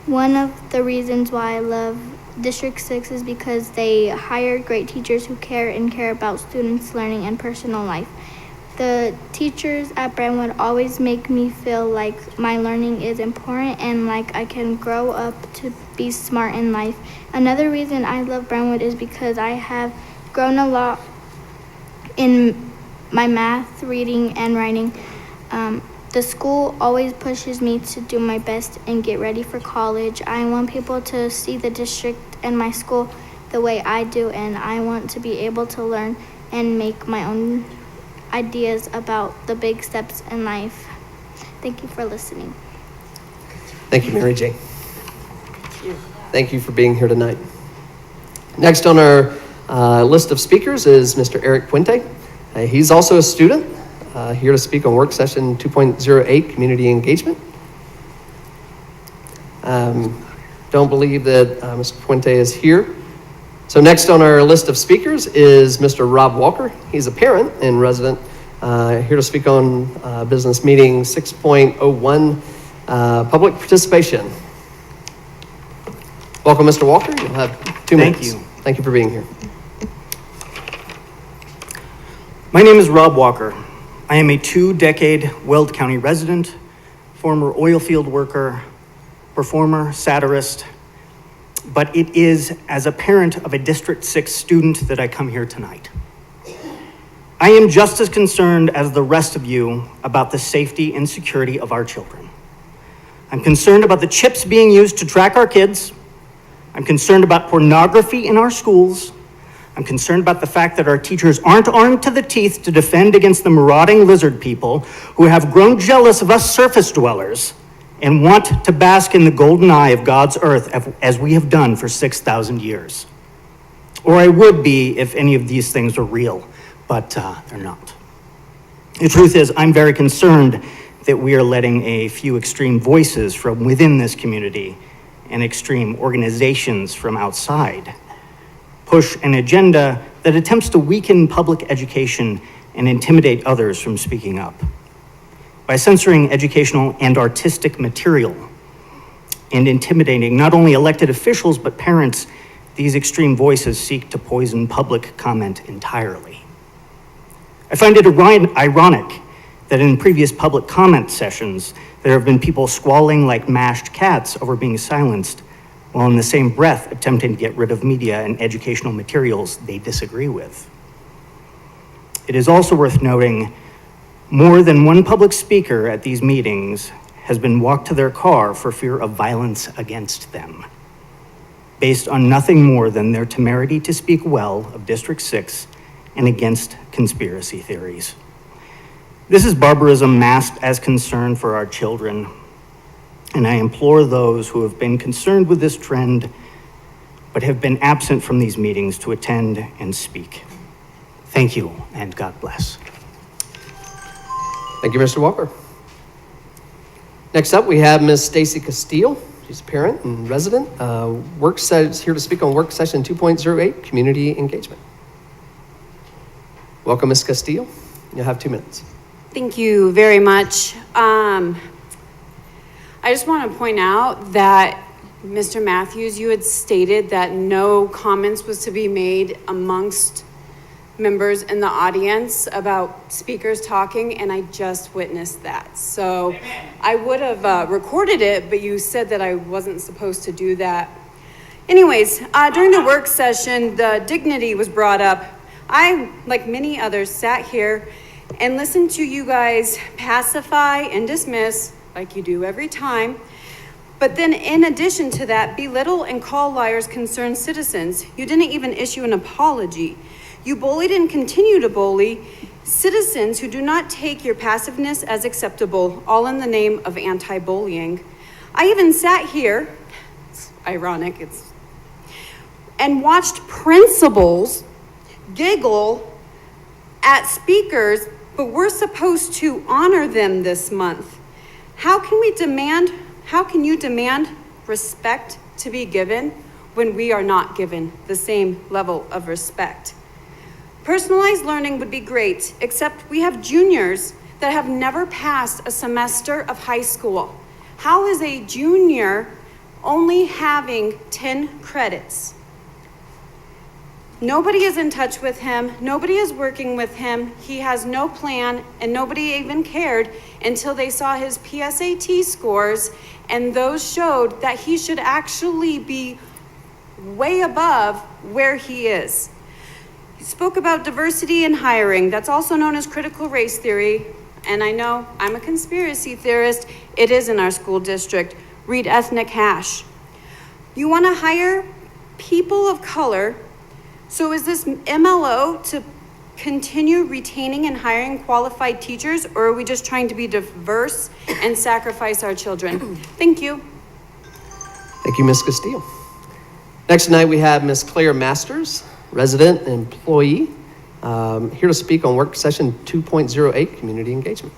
One of the reasons why I love District 6 is because they hire great teachers who care about students' learning and personal life. The teachers at Brentwood always make me feel like my learning is important and like I can grow up to be smart in life. Another reason I love Brentwood is because I have grown a lot in my math, reading, and writing. The school always pushes me to do my best and get ready for college. I want people to see the district and my school the way I do, and I want to be able to learn and make my own ideas about the big steps in life. Thank you for listening. Thank you, Mary J. Thank you for being here tonight. Next on our list of speakers is Mr. Eric Puente. He's also a student here to speak on work session 2.08, community engagement. Don't believe that Mr. Puente is here. So next on our list of speakers is Mr. Rob Walker. He's a parent and resident here to speak on business meeting 6.01, public participation. Welcome, Mr. Walker. You'll have 2 minutes. Thank you. Thank you for being here. My name is Rob Walker. I am a 2-decade Weld County resident, former oil field worker, performer, satirist, but it is as a parent of a District 6 student that I come here tonight. I am just as concerned as the rest of you about the safety and security of our children. I'm concerned about the chips being used to track our kids. I'm concerned about pornography in our schools. I'm concerned about the fact that our teachers aren't armed to the teeth to defend against the marauding lizard people who have grown jealous of us surface dwellers and want to bask in the golden eye of God's earth as we have done for 6,000 years. Or I would be if any of these things were real, but they're not. The truth is, I'm very concerned that we are letting a few extreme voices from within this community and extreme organizations from outside push an agenda that attempts to weaken public education and intimidate others from speaking up. By censoring educational and artistic material and intimidating not only elected officials but parents, these extreme voices seek to poison public comment entirely. I find it ironic that in previous public comment sessions, there have been people squalling like mashed cats over being silenced, while in the same breath attempting to get rid of media and educational materials they disagree with. It is also worth noting, more than one public speaker at these meetings has been walked to their car for fear of violence against them, based on nothing more than their temerity to speak well of District 6 and against conspiracy theories. This is barbarism masked as concern for our children, and I implore those who have been concerned with this trend but have been absent from these meetings to attend and speak. Thank you, and God bless. Thank you, Mr. Walker. Next up, we have Ms. Stacy Castile. She's a parent and resident. Here to speak on work session 2.08, community engagement. Welcome, Ms. Castile. You'll have 2 minutes. Thank you very much. I just want to point out that Mr. Matthews, you had stated that no comments was to be made amongst members in the audience about speakers talking, and I just witnessed that. So I would have recorded it, but you said that I wasn't supposed to do that. Anyways, during the work session, the dignity was brought up. I, like many others, sat here and listened to you guys pacify and dismiss, like you do every time. But then in addition to that, belittle and call liars concerned citizens. You didn't even issue an apology. You bullied and continue to bully citizens who do not take your passiveness as acceptable, all in the name of anti-bullying. I even sat here, it's ironic, and watched principals giggle at speakers, but we're supposed to honor them this month. How can you demand respect to be given when we are not given the same level of respect? Personalized learning would be great, except we have juniors that have never passed a semester of high school. How is a junior only having 10 credits? Nobody is in touch with him. Nobody is working with him. He has no plan, and nobody even cared until they saw his PSAT scores, and those showed that he should actually be way above where he is. He spoke about diversity in hiring. That's also known as critical race theory. And I know I'm a conspiracy theorist. It is in our school district. Read ethnic hash. You want to hire people of color. So is this MLO to continue retaining and hiring qualified teachers, or are we just trying to be diverse and sacrifice our children? Thank you. Thank you, Ms. Castile. Next tonight, we have Ms. Claire Masters, resident and employee, here to speak on work session 2.08, community engagement.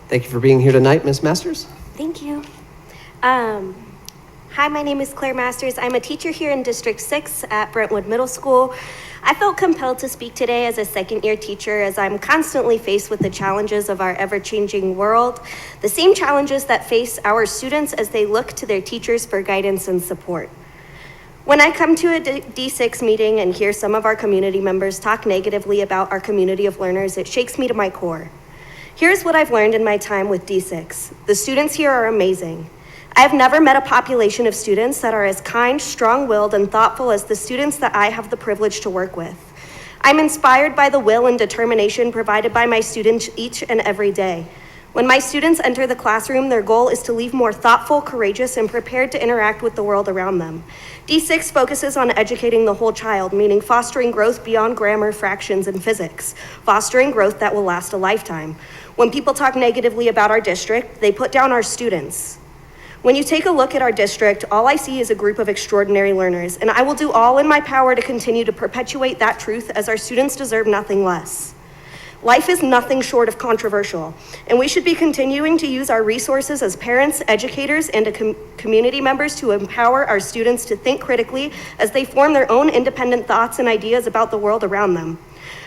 Thank you for being here tonight, Ms. Masters. Thank you. Hi, my name is Claire Masters. I'm a teacher here in District 6 at Brentwood Middle School. I felt compelled to speak today as a second-year teacher as I'm constantly faced with the challenges of our ever-changing world, the same challenges that face our students as they look to their teachers for guidance and support. When I come to a D6 meeting and hear some of our community members talk negatively about our community of learners, it shakes me to my core. Here's what I've learned in my time with D6. The students here are amazing. I have never met a population of students that are as kind, strong-willed, and thoughtful as the students that I have the privilege to work with. I'm inspired by the will and determination provided by my students each and every day. When my students enter the classroom, their goal is to leave more thoughtful, courageous, and prepared to interact with the world around them. D6 focuses on educating the whole child, meaning fostering growth beyond grammar, fractions, and physics, fostering growth that will last a lifetime. When people talk negatively about our district, they put down our students. When you take a look at our district, all I see is a group of extraordinary learners, and I will do all in my power to continue to perpetuate that truth as our students deserve nothing less. Life is nothing short of controversial, and we should be continuing to use our resources as parents, educators, and community members to empower our students to think critically as they form their own independent thoughts and ideas about the world around them.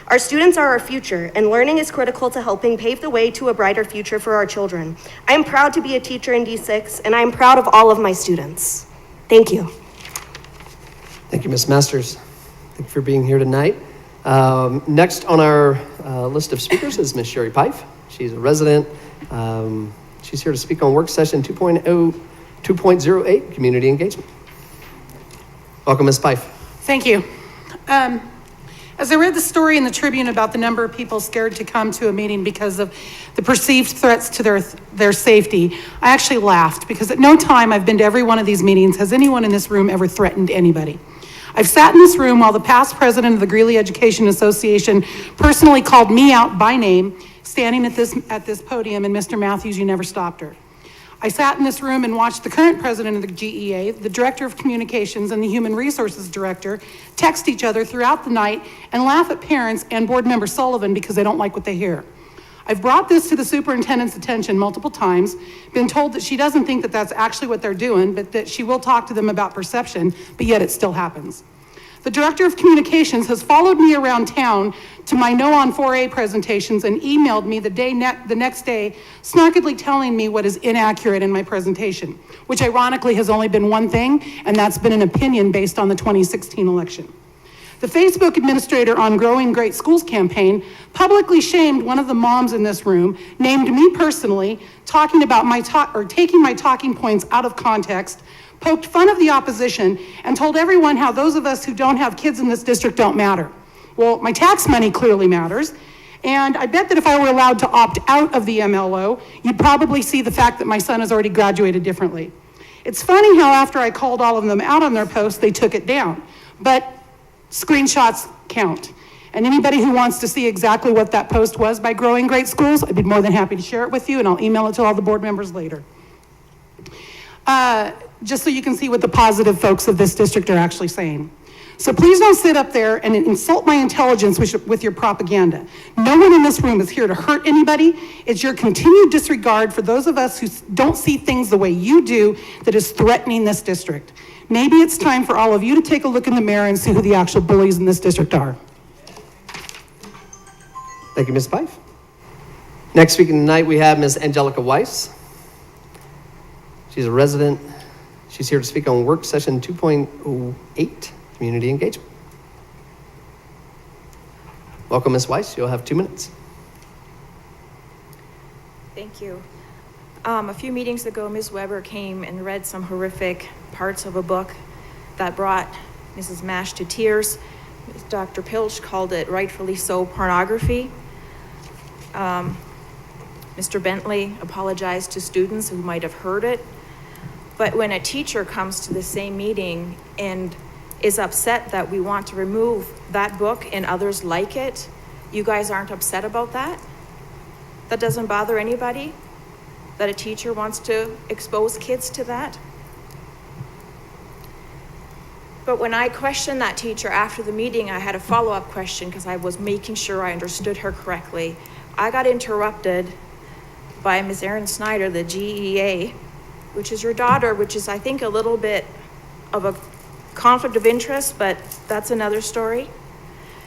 Our students are our future, and learning is critical to helping pave the way to a brighter future for our children. I am proud to be a teacher in D6, and I am proud of all of my students. Thank you. Thank you, Ms. Masters. Thank you for being here tonight. Next on our list of speakers is Ms. Sherry Pife. She's a resident. She's here to speak on work session 2.08, community engagement. Welcome, Ms. Pife. Thank you. As I read the story in the Tribune about the number of people scared to come to a meeting because of the perceived threats to their safety, I actually laughed because at no time I've been to every one of these meetings has anyone in this room ever threatened anybody. I've sat in this room while the past president of the Greeley Education Association personally called me out by name, standing at this podium, and Mr. Matthews, you never stopped her. I sat in this room and watched the current president of the GEA, the director of communications, and the human resources director text each other throughout the night and laugh at parents and board member Sullivan because they don't like what they hear. I've brought this to the superintendent's attention multiple times, been told that she doesn't think that that's actually what they're doing, but that she will talk to them about perception, but yet it still happens. The director of communications has followed me around town to my No on 4A presentations and emailed me the next day, snarkily telling me what is inaccurate in my presentation, which ironically has only been one thing, and that's been an opinion based on the 2016 election. The Facebook administrator on Growing Great Schools campaign publicly shamed one of the moms in this room, named me personally, talking about taking my talking points out of context, poked fun of the opposition, and told everyone how those of us who don't have kids in this district don't matter. Well, my tax money clearly matters, and I bet that if I were allowed to opt out of the MLO, you'd probably see the fact that my son has already graduated differently. It's funny how after I called all of them out on their posts, they took it down, but screenshots count. And anybody who wants to see exactly what that post was by Growing Great Schools, I'd be more than happy to share it with you, and I'll email it to all the board members later. Just so you can see what the positive folks of this district are actually saying. So please don't sit up there and insult my intelligence with your propaganda. No one in this room is here to hurt anybody. It's your continued disregard for those of us who don't see things the way you do that is threatening this district. Maybe it's time for all of you to take a look in the mirror and see who the actual bullies in this district are. Thank you, Ms. Fife. Next speaking tonight, we have Ms. Angelica Weiss. She's a resident. She's here to speak on work session 2.08, community engagement. Welcome, Ms. Weiss. You'll have 2 minutes. Thank you. A few meetings ago, Ms. Weber came and read some horrific parts of a book that brought Mrs. Mash to tears. Dr. Pilch called it, rightfully so, pornography. Mr. Bentley apologized to students who might have heard it. But when a teacher comes to the same meeting and is upset that we want to remove that book and others like it, you guys aren't upset about that? That doesn't bother anybody? That a teacher wants to expose kids to that? But when I questioned that teacher after the meeting, I had a follow-up question because I was making sure I understood her correctly. I got interrupted by Ms. Erin Snyder, the GEA, which is your daughter, which is, I think, a little bit of a conflict of interest, but that's another story.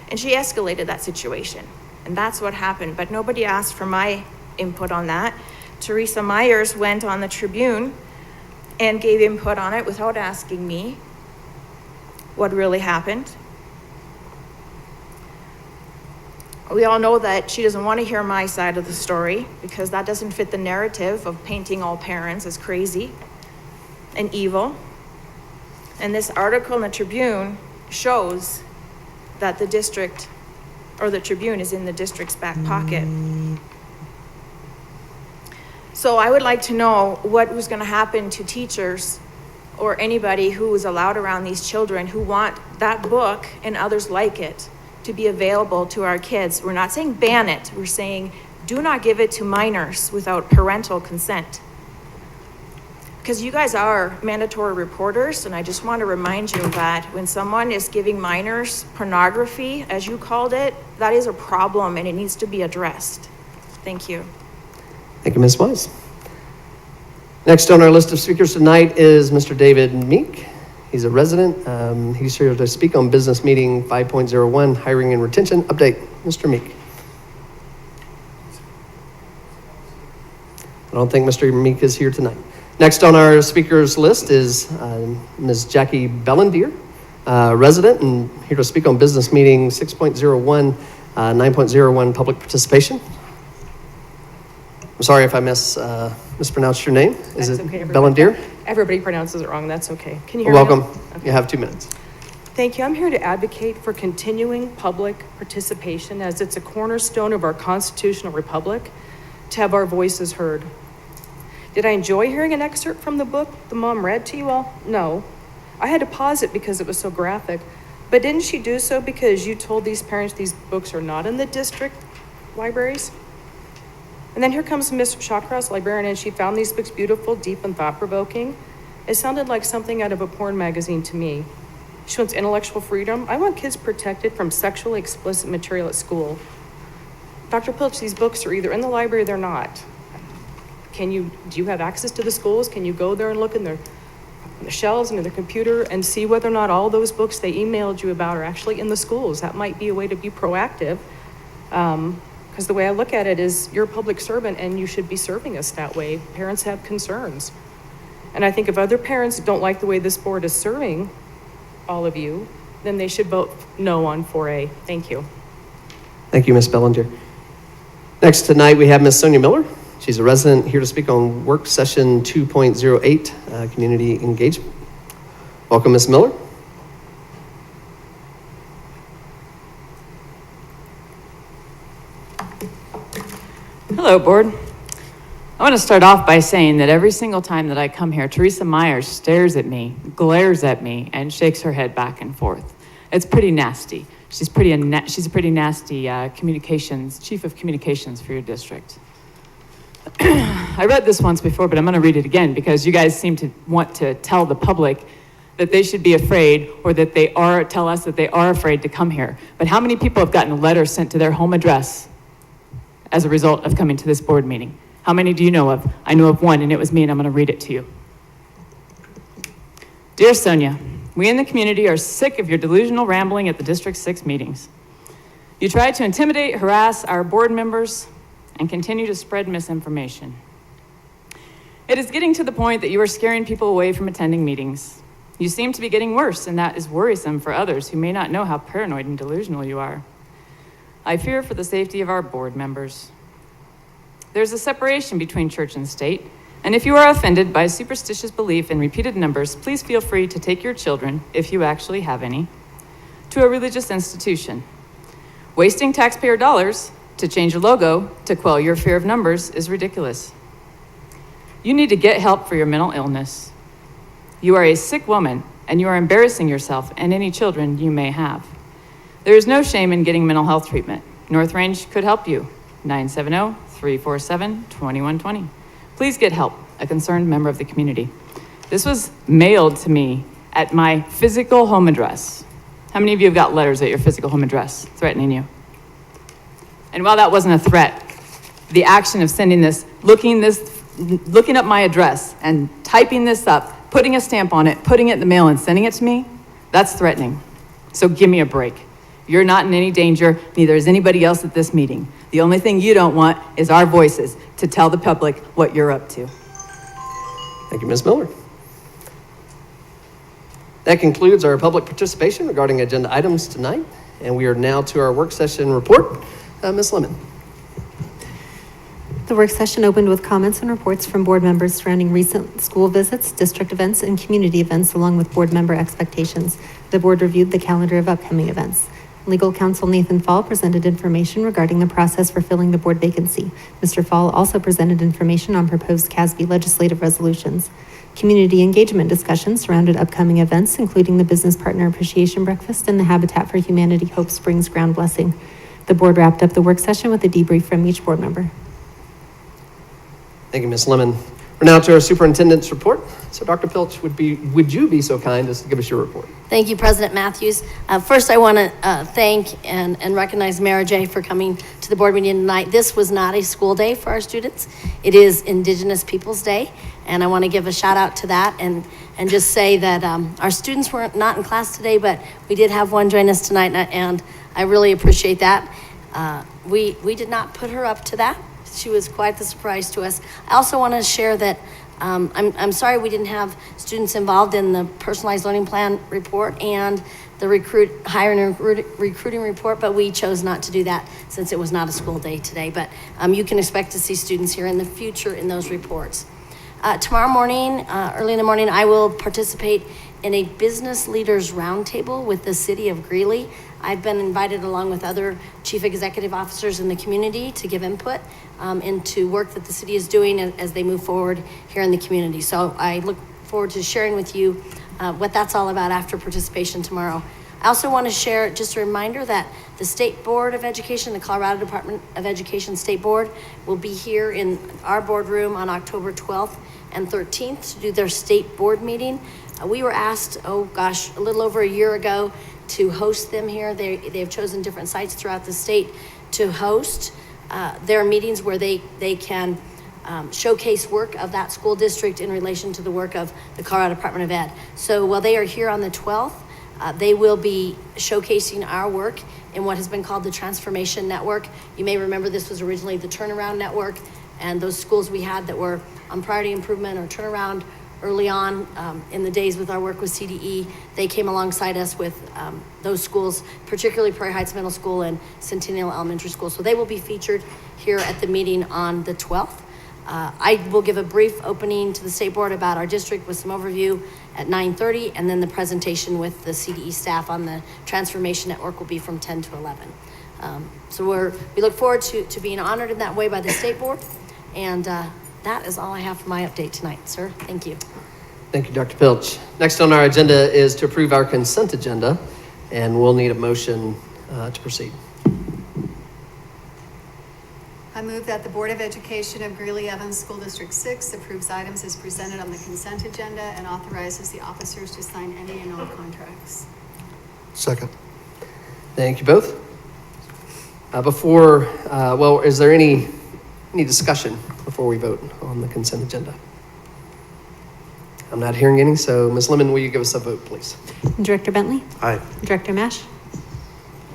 And she escalated that situation, and that's what happened. But nobody asked for my input on that. Teresa Myers went on the Tribune and gave input on it without asking me what really happened. We all know that she doesn't want to hear my side of the story because that doesn't fit the narrative of painting all parents as crazy and evil. And this article in the Tribune shows that the district, or the Tribune, is in the district's back pocket. So I would like to know what was going to happen to teachers or anybody who is allowed around these children who want that book and others like it to be available to our kids. We're not saying ban it. We're saying do not give it to minors without parental consent. Because you guys are mandatory reporters, and I just want to remind you that when someone is giving minors pornography, as you called it, that is a problem and it needs to be addressed. Thank you. Thank you, Ms. Wise. Next on our list of speakers tonight is Mr. David Meek. He's a resident. He's here to speak on business meeting 5.01, hiring and retention update. Mr. Meek. I don't think Mr. Meek is here tonight. Next on our speakers list is Ms. Jackie Bellendier, resident, and here to speak on business meeting 6.01, 9.01, public participation. I'm sorry if I mispronounced your name. Is it Bellendier? Everybody pronounces it wrong. That's okay. Can you hear Welcome. me? Okay. You have 2 minutes. Thank you. I'm here to advocate for continuing public participation as it's a cornerstone of our constitutional republic to have our voices heard. Did I enjoy hearing an excerpt from the book the mom read to you all? No. I had to pause it because it was so graphic. But didn't she do so because you told these parents these books are not in the district libraries? And then here comes Miss Shawcross, librarian, and she found these books beautiful, deep, and thought-provoking. It sounded like something out of a porn magazine to me. She wants intellectual freedom. I want kids protected from sexually explicit material at school. Dr. Pilch, these books are either in the library or they're not. Do you have access to the schools? Can you go there and look in the shelves and in their computer and see whether or not all those books they emailed you about are actually in the schools? That might be a way to be proactive. Because the way I look at it is you're a public servant and you should be serving us that way. Parents have concerns. And I think if other parents don't like the way this board is serving all of you, then they should vote no on 4A. Thank you. Thank you, Ms. Bellinger. Next tonight, we have Ms. Sonia Miller. She's a resident here to speak on work session 2.08, community engagement. Welcome, Ms. Miller. Hello, board. I want to start off by saying that every single time that I come here, Teresa Myers stares at me, glares at me, and shakes her head back and forth. It's pretty nasty. She's a pretty nasty chief of communications for your district. I read this once before, but I'm going to read it again because you guys seem to want to tell the public that they should be afraid or that tell us that they are afraid to come here. But how many people have gotten a letter sent to their home address as a result of coming to this board meeting? How many do you know of? I know of one, and it was me, and I'm going to read it to you. Dear Sonia, we in the community are sick of your delusional rambling at the District 6 meetings. You try to intimidate, harass our board members, and continue to spread misinformation. It is getting to the point that you are scaring people away from attending meetings. You seem to be getting worse, and that is worrisome for others who may not know how paranoid and delusional you are. I fear for the safety of our board members. There's a separation between church and state, and if you are offended by superstitious belief in repeated numbers, please feel free to take your children, if you actually have any, to a religious institution. Wasting taxpayer dollars to change a logo to quell your fear of numbers is ridiculous. You need to get help for your mental illness. You are a sick woman, and you are embarrassing yourself and any children you may have. There is no shame in getting mental health treatment. North Range could help you. 970-347-2120. Please get help, a concerned member of the community. This was mailed to me at my physical home address. How many of you have got letters at your physical home address threatening you? And while that wasn't a threat, the action of sending this, looking up my address and typing this up, putting a stamp on it, putting it in the mail and sending it to me, that's threatening. So give me a break. You're not in any danger, neither is anybody else at this meeting. The only thing you don't want is our voices to tell the public what you're up to. Thank you, Ms. Miller. That concludes our public participation regarding agenda items tonight, and we are now to our work session report. Ms. Lemon. The work session opened with comments and reports from board members surrounding recent school visits, district events, and community events, along with board member expectations. The board reviewed the calendar of upcoming events. Legal counsel Nathan Fall presented information regarding the process for filling the board vacancy. Mr. Fall also presented information on proposed CASB legislative resolutions. Community engagement discussions surrounded upcoming events, including the Business Partner Appreciation Breakfast and the Habitat for Humanity Hope Springs Ground Blessing. The board wrapped up the work session with a debrief from each board member. Thank you, Ms. Lemon. We're now to our superintendent's report. So Dr. Pilch, would you be so kind as to give us your report? Thank you, President Matthews. First, I want to thank and recognize Mara J. for coming to the board meeting tonight. This was not a school day for our students. It is Indigenous Peoples Day, and I want to give a shout out to that and just say that our students were not in class today, but we did have one join us tonight, and I really appreciate that. We did not put her up to that. She was quite the surprise to us. I also want to share that I'm sorry we didn't have students involved in the personalized learning plan report and the recruiting report, but we chose not to do that since it was not a school day today. But you can expect to see students here in the future in those reports. Tomorrow morning, early in the morning, I will participate in a business leaders roundtable with the city of Greeley. I've been invited along with other chief executive officers in the community to give input into work that the city is doing as they move forward here in the community. So I look forward to sharing with you what that's all about after participation tomorrow. I also want to share just a reminder that the State Board of Education, the Colorado Department of Education State Board, will be here in our boardroom on October 12th and 13th to do their state board meeting. We were asked, a little over a year ago to host them here. They've chosen different sites throughout the state to host their meetings where they can showcase work of that school district in relation to the work of the Colorado Department of Ed. So while they are here on the 12th, they will be showcasing our work in what has been called the Transformation Network. You may remember this was originally the Turnaround Network, and those schools we had that were on priority improvement or turnaround early on in the days with our work with CDE, they came alongside us with those schools, particularly Prairie Heights Middle School and Centennial Elementary School. So they will be featured here at the meeting on the 12th. I will give a brief opening to the State Board about our district with some overview at 9:30, and then the presentation with the CDE staff on the Transformation Network will be from 10 to 11. So we look forward to being honored in that way by the State Board, and that is all I have for my update tonight, sir. Thank you. Thank you, Dr. Pilch. Next on our agenda is to approve our consent agenda, and we'll need a motion to proceed. I move that the Board of Education of Greeley Evans School District 6 approves items as presented on the consent agenda and authorizes the officers to sign any and all contracts. Second. Thank you both. Is there any discussion before we vote on the consent agenda? I'm not hearing any, so Ms. Lemon, will you give us a vote, please? Director Bentley? Aye. Director Mash?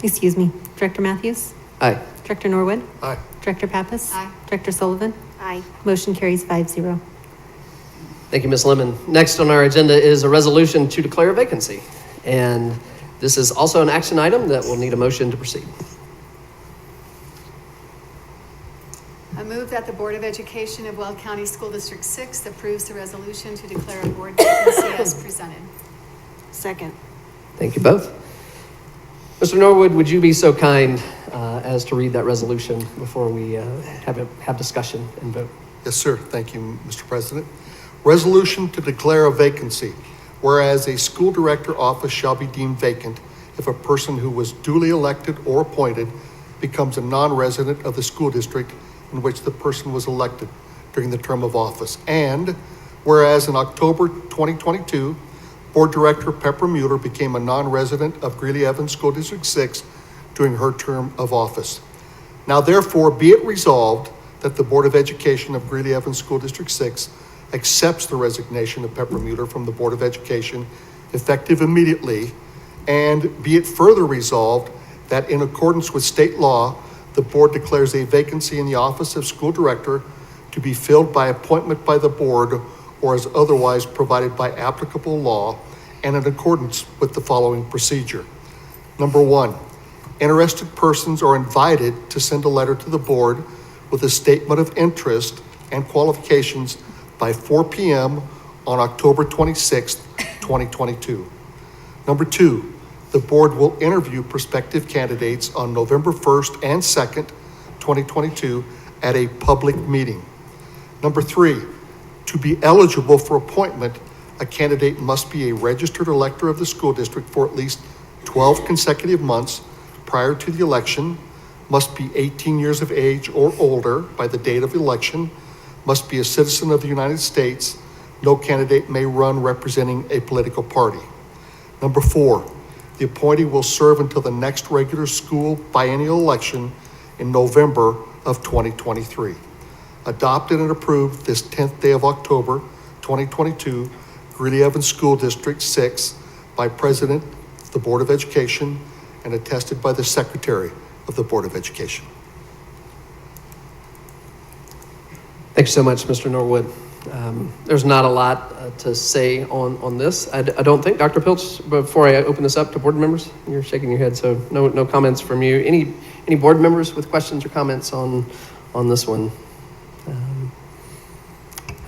Director Matthews? Aye. Director Norwood? Aye. Director Pappas? Aye. Director Sullivan? Aye. Motion carries 5-0. Thank you, Ms. Lemon. Next on our agenda is a resolution to declare a vacancy. And this is also an action item that will need a motion to proceed. I move that the Board of Education of Weld County School District 6 approves the resolution to declare a board vacancy as presented. Second. Thank you both. Mr. Norwood, would you be so kind as to read that resolution before we have discussion and vote? Yes, sir. Thank you, Mr. President. Resolution to declare a vacancy. Whereas a school director office shall be deemed vacant if a person who was duly elected or appointed becomes a non-resident of the school district in which the person was elected during the term of office. And whereas in October 2022, Board Director Pepper Mueller became a non-resident of Greeley Evans School District 6 during her term of office. Now therefore be it resolved that the Board of Education of Greeley Evans School District 6 accepts the resignation of Pepper Mueller from the Board of Education effective immediately, and be it further resolved that in accordance with state law, the board declares a vacancy in the office of school director to be filled by appointment by the board or as otherwise provided by applicable law, and in accordance with the following procedure. Number one, interested persons are invited to send a letter to the board with a statement of interest and qualifications by 4 p.m. on October 26th, 2022. Number two, the board will interview prospective candidates on November 1st and 2nd, 2022 at a public meeting. Number three, to be eligible for appointment, a candidate must be a registered elector of the school district for at least 12 consecutive months prior to the election, must be 18 years of age or older by the date of election, must be a citizen of the United States. No candidate may run representing a political party. Number four, the appointee will serve until the next regular school biennial election in November of 2023. Adopted and approved this 10th day of October, 2022, Greeley Evans School District 6 by President of the Board of Education and attested by the Secretary of the Board of Education. Thank you so much, Mr. Norwood. There's not a lot to say on this. I don't think, Dr. Pilch, before I open this up to board members, you're shaking your head, so no comments from you. Any board members with questions or comments on this one?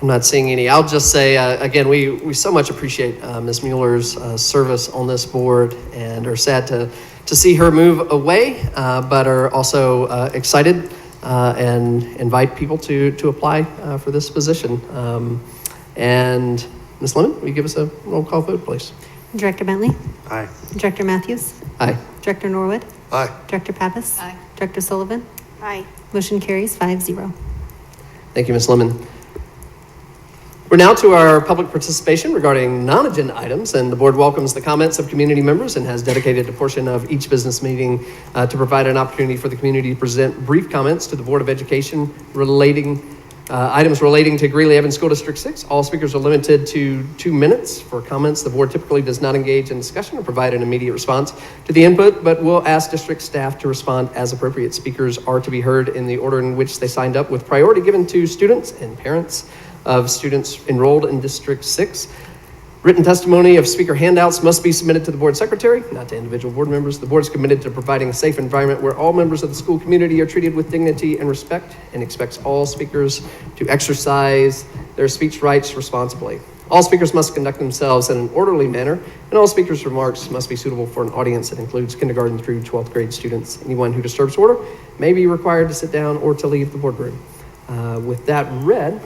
I'm not seeing any. I'll just say, again, we so much appreciate Ms. Mueller's service on this board and are sad to see her move away, but are also excited and invite people to apply for this position. And Ms. Lemon, will you give us a roll call vote, please? Director Bentley? Aye. Director Matthews? Aye. Director Norwood? Aye. Director Pappas? Aye. Director Sullivan? Aye. Motion carries 5-0. Thank you, Ms. Lemon. We're now to our public participation regarding non-agenda items, and the board welcomes the comments of community members and has dedicated a portion of each business meeting to provide an opportunity for the community to present brief comments to the Board of Education relating items relating to Greeley Evans School District 6. All speakers are limited to 2 minutes for comments. The board typically does not engage in discussion or provide an immediate response to the input, but will ask district staff to respond as appropriate. Speakers are to be heard in the order in which they signed up, with priority given to students and parents of students enrolled in District 6. Written testimony of speaker handouts must be submitted to the board secretary, not to individual board members. The board is committed to providing a safe environment where all members of the school community are treated with dignity and respect, and expects all speakers to exercise their speech rights responsibly. All speakers must conduct themselves in an orderly manner, and all speakers' remarks must be suitable for an audience that includes kindergarten through 12th grade students. Anyone who disturbs order may be required to sit down or to leave the boardroom. With that read,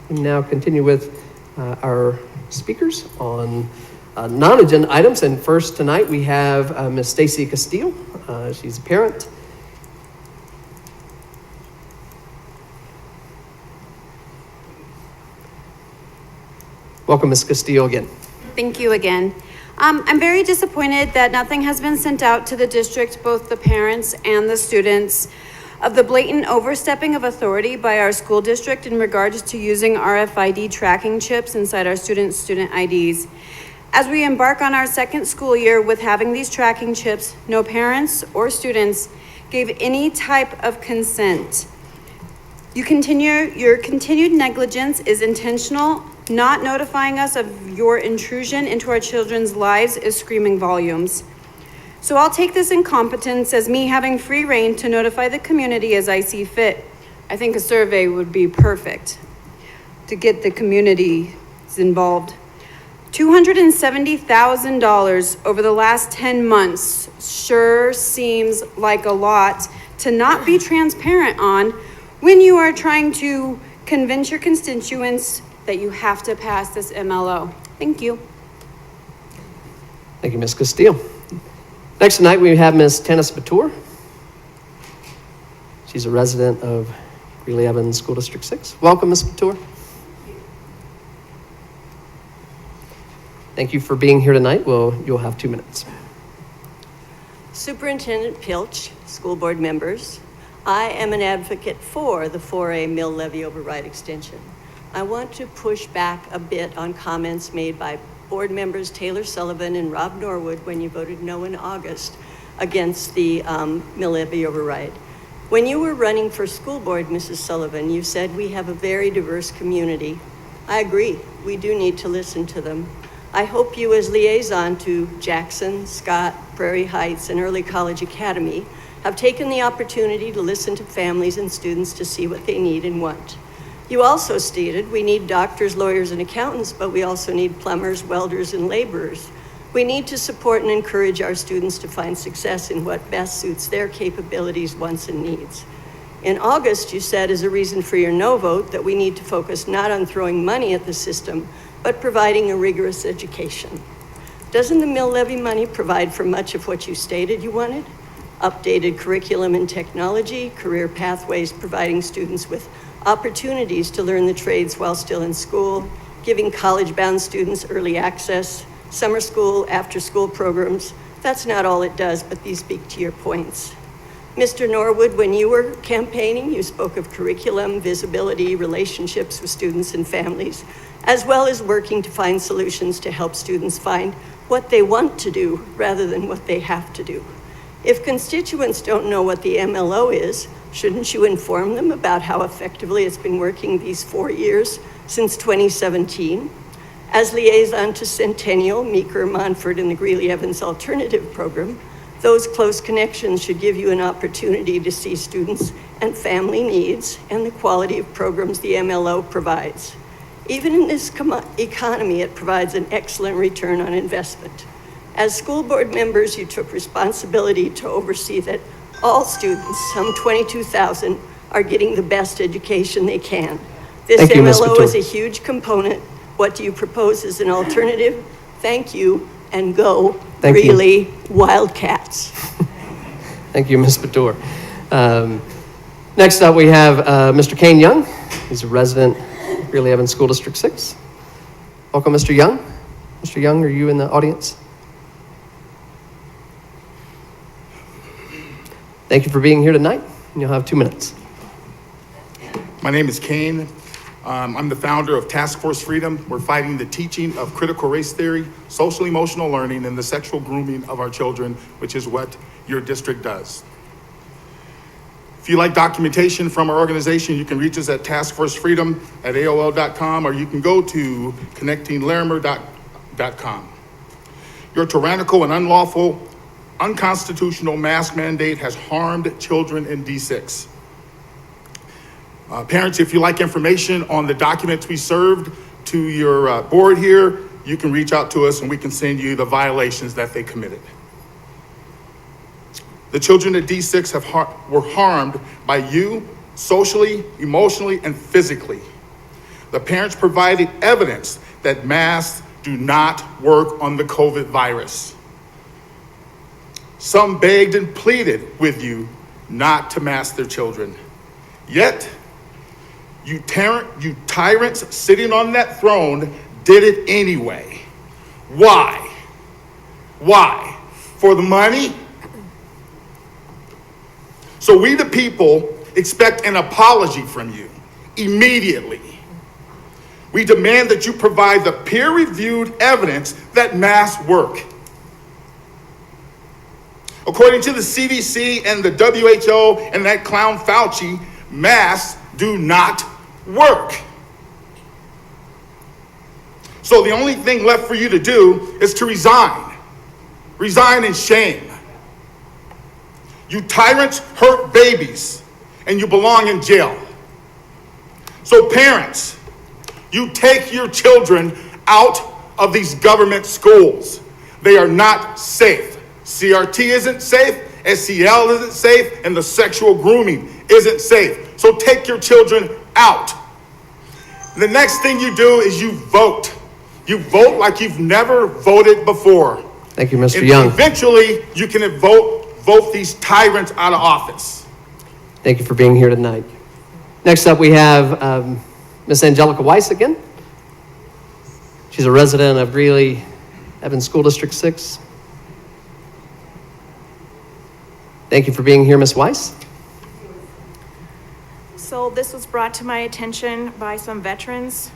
we now continue with our speakers on non-agenda items. And first tonight we have Ms. Stacy Castillo. She's a parent. Welcome, Ms. Castillo, again. Thank you again. I'm very disappointed that nothing has been sent out to the district, both the parents and the students, of the blatant overstepping of authority by our school district in regards to using RFID tracking chips inside our students' student IDs. As we embark on our second school year with having these tracking chips, no parents or students gave any type of consent. Your continued negligence is intentional. Not notifying us of your intrusion into our children's lives is screaming volumes. So I'll take this incompetence as me having free rein to notify the community as I see fit. I think a survey would be perfect to get the community involved. $270,000 over the last 10 months sure seems like a lot to not be transparent on when you are trying to convince your constituents that you have to pass this MLO. Thank you. Thank you, Ms. Castillo. Next tonight we have Ms. Tennis Batur. She's a resident of Greeley Evans School District 6. Welcome, Ms. Batur. Thank you for being here tonight. You'll have 2 minutes. Superintendent Pilch, school board members, I am an advocate for the 4A mill levy override extension. I want to push back a bit on comments made by board members Taylor Sullivan and Rob Norwood when you voted no in August against the mill levy override. When you were running for school board, Mrs. Sullivan, you said we have a very diverse community. I agree, we do need to listen to them. I hope you as liaison to Jackson, Scott, Prairie Heights, and Early College Academy have taken the opportunity to listen to families and students to see what they need and want. You also stated we need doctors, lawyers, and accountants, but we also need plumbers, welders, and laborers. We need to support and encourage our students to find success in what best suits their capabilities, wants, and needs. In August, you said as a reason for your no vote that we need to focus not on throwing money at the system, but providing a rigorous education. Doesn't the mill levy money provide for much of what you stated you wanted? Updated curriculum and technology, career pathways, providing students with opportunities to learn the trades while still in school, giving college-bound students early access, summer school, after-school programs. That's not all it does, but these speak to your points. Mr. Norwood, when you were campaigning, you spoke of curriculum, visibility, relationships with students and families, as well as working to find solutions to help students find what they want to do rather than what they have to do. If constituents don't know what the MLO is, shouldn't you inform them about how effectively it's been working these 4 years since 2017? As liaison to Centennial, Meeker, Monfort, and the Greeley Evans Alternative Program, those close connections should give you an opportunity to see students and family needs and the quality of programs the MLO provides. Even in this economy, it provides an excellent return on investment. As school board members, you took responsibility to oversee that all students, some 22,000, are getting the best education they can. This Thank you, Ms. MLO Batur. is a huge component. What do you propose as an alternative? Thank you, and go Thank you. Greeley Wildcats. Thank you, Ms. Bator. Next up, we have Mr. Kane Young. He's a resident of Greeley Evans School District 6. Welcome, Mr. Young. Mr. Young, are you in the audience? Thank you for being here tonight. You'll have 2 minutes. My name is Kane. I'm the founder of Task Force Freedom. We're fighting the teaching of critical race theory, social emotional learning, and the sexual grooming of our children, which is what your district does. If you like documentation from our organization, you can reach us at taskforcefreedom@aol.com, or you can go to connectinglarimer.com. Your tyrannical and unlawful, unconstitutional mask mandate has harmed children in D6. Parents, if you like information on the documents we served to your board here, you can reach out to us and we can send you the violations that they committed. The children at D6 were harmed by you socially, emotionally, and physically. The parents provided evidence that masks do not work on the COVID virus. Some begged and pleaded with you not to mask their children. Yet, you tyrants sitting on that throne did it anyway. Why? Why? For the money? So we, the people, expect an apology from you immediately. We demand that you provide the peer-reviewed evidence that masks work. According to the CDC and the WHO and that clown Fauci, masks do not work. So the only thing left for you to do is to resign. Resign in shame. You tyrants hurt babies, and you belong in jail. So parents, you take your children out of these government schools. They are not safe. CRT isn't safe, SEL isn't safe, and the sexual grooming isn't safe. So take your children out. The next thing you do is you vote. You vote like you've never voted before. Thank you, Mr. And Young. eventually, you can vote these tyrants out of office. Thank you for being here tonight. Next up, we have Ms. Angelica Weiss again. She's a resident of Greeley Evans School District 6. Thank you for being here, Ms. Weiss. So this was brought to my attention by some veterans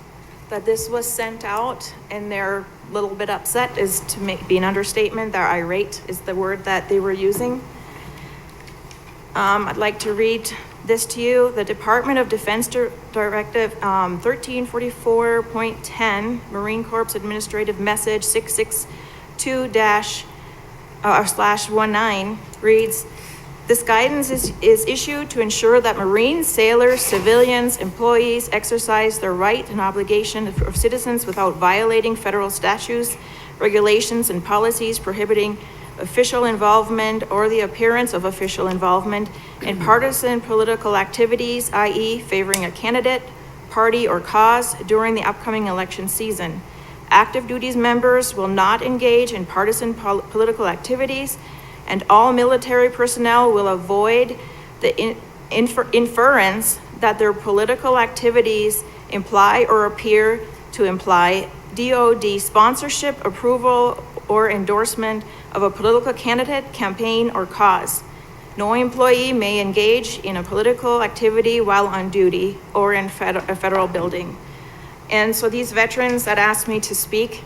that this was sent out, and they're a little bit upset, is to be an understatement. They're irate is the word that they were using. I'd like to read this to you. The Department of Defense Directive 1344.10, Marine Corps Administrative Message 662-/19 reads, this guidance is issued to ensure that Marines, sailors, civilians, employees exercise their right and obligation of citizens without violating federal statutes, regulations, and policies prohibiting official involvement or the appearance of official involvement in partisan political activities, i.e. favoring a candidate, party, or cause during the upcoming election season. Active duty members will not engage in partisan political activities, and all military personnel will avoid the inference that their political activities imply or appear to imply DoD sponsorship, approval, or endorsement of a political candidate, campaign, or cause. No employee may engage in a political activity while on duty or in a federal building. And so these veterans that asked me to speak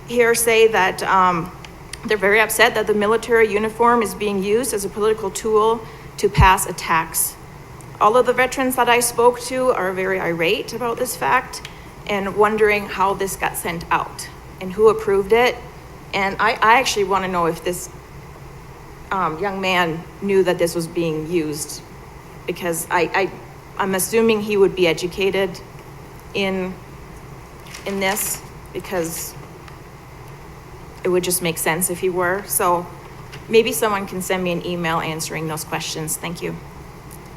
here say that they're very upset that the military uniform is being used as a political tool to pass attacks. All of the veterans that I spoke to are very irate about this fact and wondering how this got sent out and who approved it. And I actually want to know if this young man knew that this was being used, because I'm assuming he would be educated in this, because it would just make sense if he were. So maybe someone can send me an email answering those questions. Thank you.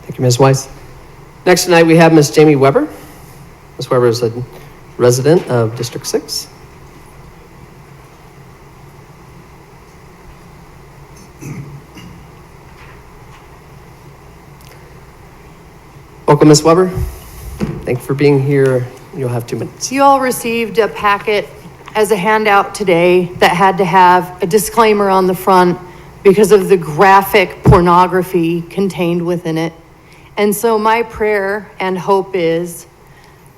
Thank you, Ms. Weiss. Next tonight, we have Ms. Jamie Weber. Ms. Weber is a resident of District 6. Welcome, Ms. Weber. Thank you for being here. You'll have 2 minutes. You all received a packet as a handout today that had to have a disclaimer on the front because of the graphic pornography contained within it. And so my prayer and hope is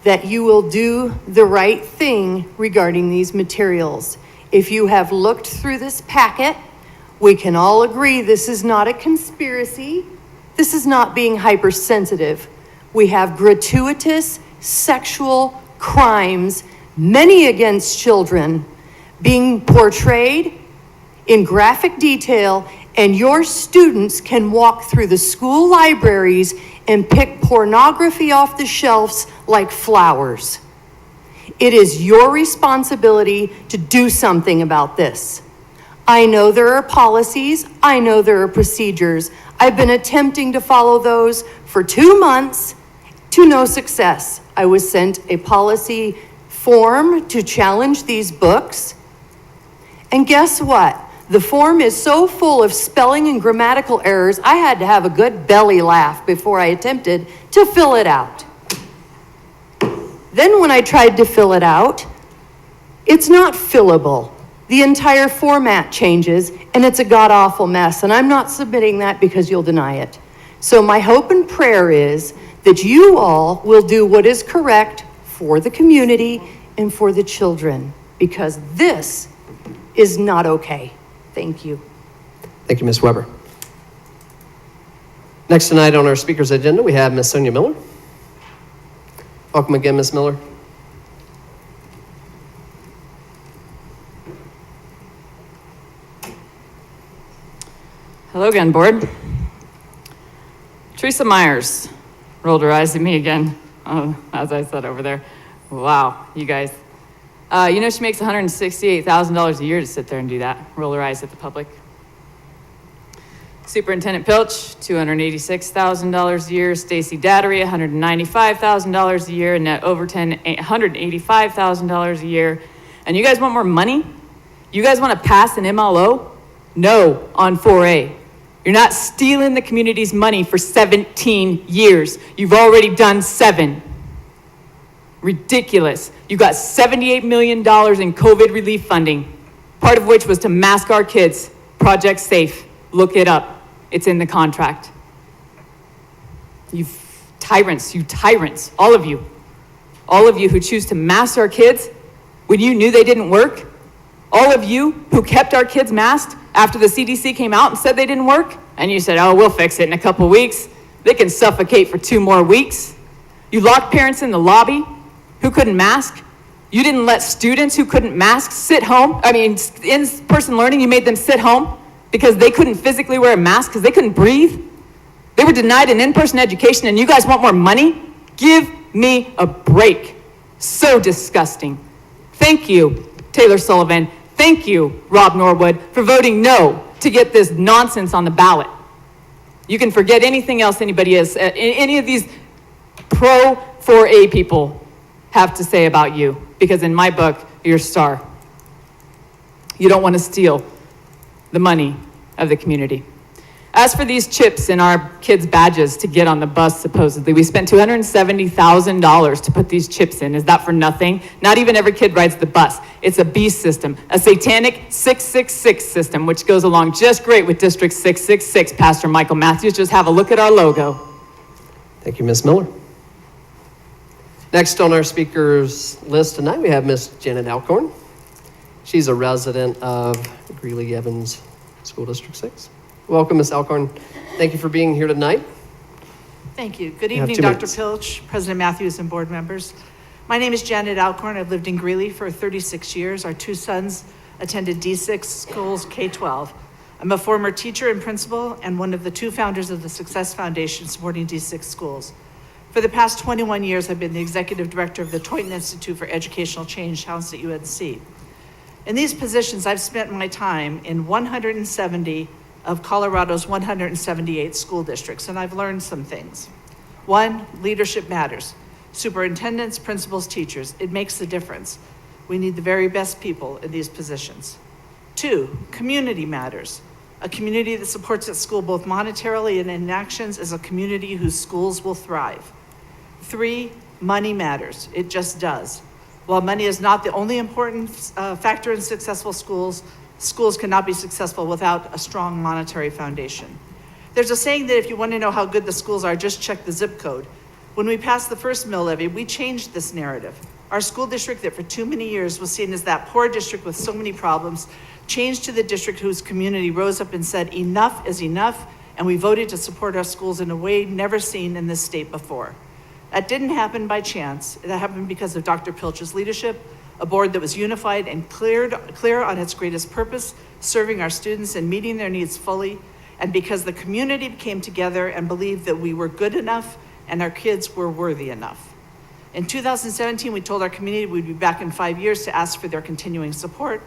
that you will do the right thing regarding these materials. If you have looked through this packet, we can all agree this is not a conspiracy. This is not being hypersensitive. We have gratuitous sexual crimes, many against children, being portrayed in graphic detail, and your students can walk through the school libraries and pick pornography off the shelves like flowers. It is your responsibility to do something about this. I know there are policies, I know there are procedures. I've been attempting to follow those for 2 months to no success. I was sent a policy form to challenge these books. And guess what? The form is so full of spelling and grammatical errors, I had to have a good belly laugh before I attempted to fill it out. Then when I tried to fill it out, it's not fillable. The entire format changes, and it's a god-awful mess, and I'm not submitting that because you'll deny it. So my hope and prayer is that you all will do what is correct for the community and for the children, because this is not okay. Thank you. Thank you, Ms. Weber. Next tonight on our speaker's agenda, we have Ms. Sonia Miller. Welcome again, Ms. Miller. Hello again, board. Teresa Myers rolled her eyes at me again, as I said over there. Wow, you guys. You know she makes $168,000 a year to sit there and do that, roll her eyes at the public. Superintendent Pilch, $286,000 a year. Stacy Dattery, $195,000 a year. Annette Overton, $185,000 a year. And you guys want more money? You guys want to pass an MLO? No on 4A. You're not stealing the community's money for 17 years. You've already done 7. Ridiculous. You got $78 million in COVID relief funding, part of which was to mask our kids. Project Safe. Look it up. It's in the contract. You tyrants, all of you who choose to mask our kids when you knew they didn't work, all of you who kept our kids masked after the CDC came out and said they didn't work, and you said, oh, we'll fix it in a couple weeks. They can suffocate for 2 more weeks. You locked parents in the lobby who couldn't mask. You didn't let students who couldn't mask sit home. In-person learning, you made them sit home because they couldn't physically wear a mask because they couldn't breathe. They were denied an in-person education, and you guys want more money? Give me a break. So disgusting. Thank you, Taylor Sullivan. Thank you, Rob Norwood, for voting no to get this nonsense on the ballot. You can forget anything else anybody is, any of these pro 4A people have to say about you, because in my book, you're a star. You don't want to steal the money of the community. As for these chips in our kids' badges to get on the bus, supposedly, we spent $270,000 to put these chips in. Is that for nothing? Not even every kid rides the bus. It's a beast system, a satanic 666 system, which goes along just great with District 666, Pastor Michael Matthews. Just have a look at our logo. Thank you, Ms. Miller. Next on our speakers list tonight, we have Ms. Janet Alcorn. She's a resident of Greeley Evans School District 6. Welcome, Ms. Alcorn. Thank you for being here tonight. Thank you. Good You have evening, 2 Dr. minutes. Pilch, President Matthews, and board members. My name is Janet Alcorn. I've lived in Greeley for 36 years. Our 2 sons attended D6 schools K-12. I'm a former teacher and principal and one of the 2 founders of the Success Foundation supporting D6 schools. For the past 21 years, I've been the executive director of the Toynton Institute for Educational Change housed at UNC. In these positions, I've spent my time in 170 of Colorado's 178 school districts, and I've learned some things. 1, leadership matters. Superintendents, principals, teachers, it makes a difference. We need the very best people in these positions. 2, community matters. A community that supports its school both monetarily and in actions is a community whose schools will thrive. 3, money matters. It just does. While money is not the only important factor in successful schools, schools cannot be successful without a strong monetary foundation. There's a saying that if you want to know how good the schools are, just check the zip code. When we passed the first mill levy, we changed this narrative. Our school district that for too many years was seen as that poor district with so many problems changed to the district whose community rose up and said, enough is enough, and we voted to support our schools in a way never seen in this state before. That didn't happen by chance. That happened because of Dr. Pilch's leadership, a board that was unified and clear on its greatest purpose, serving our students and meeting their needs fully, and because the community came together and believed that we were good enough and our kids were worthy enough. In 2017, we told our community we'd be back in 5 years to ask for their continuing support.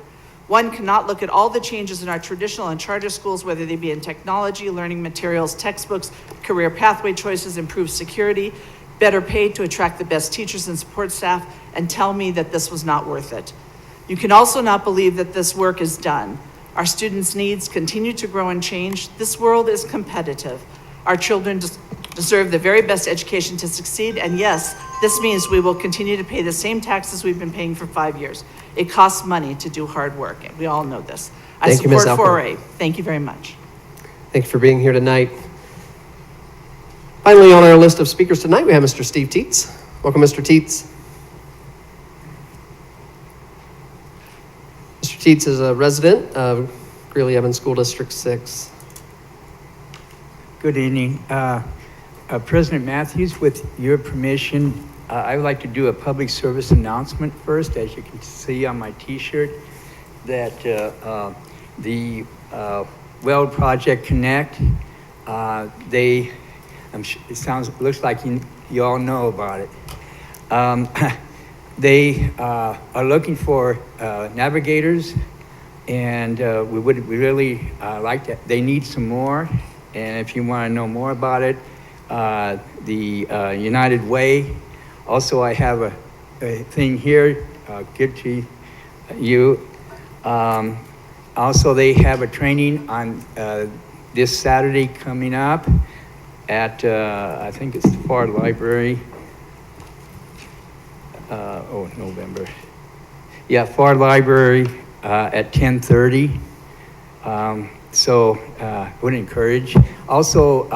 One cannot look at all the changes in our traditional and charter schools, whether they be in technology, learning materials, textbooks, career pathway choices, improved security, better paid to attract the best teachers and support staff, and tell me that this was not worth it. You can also not believe that this work is done. Our students' needs continue to grow and change. This world is competitive. Our children deserve the very best education to succeed, and yes, this means we will continue to pay the same taxes we've been paying for 5 years. It costs money to do hard work, and we all know this. I Thank you, Ms. support Alcorn. 4A. Thank you very much. Thank you for being here tonight. Finally, on our list of speakers tonight, we have Mr. Steve Teets. Welcome, Mr. Teets. Mr. Teets is a resident of Greeley Evans School District 6. Good evening. President Matthews, with your permission, I would like to do a public service announcement first. As you can see on my t-shirt, that the Weld Project Connect, looks like you all know about it. They are looking for navigators, and we really like that. They need some more, and if you want to know more about it, the United Way. Also, I have a thing here, give to you. Also, they have a training on this Saturday coming up at, I think it's the Ford Library. November. Yeah, Ford Library at 10:30. Would encourage. Also,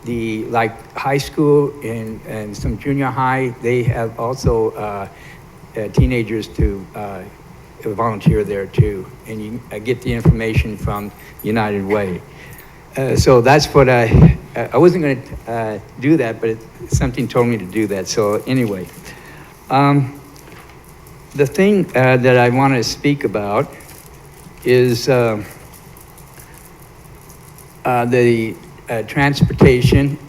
the high school and some junior high, they have also teenagers to volunteer there too, and you get the information from United Way. So that's what I wasn't going to do that, but something told me to do that. So anyway, the thing that I want to speak about is the transportation,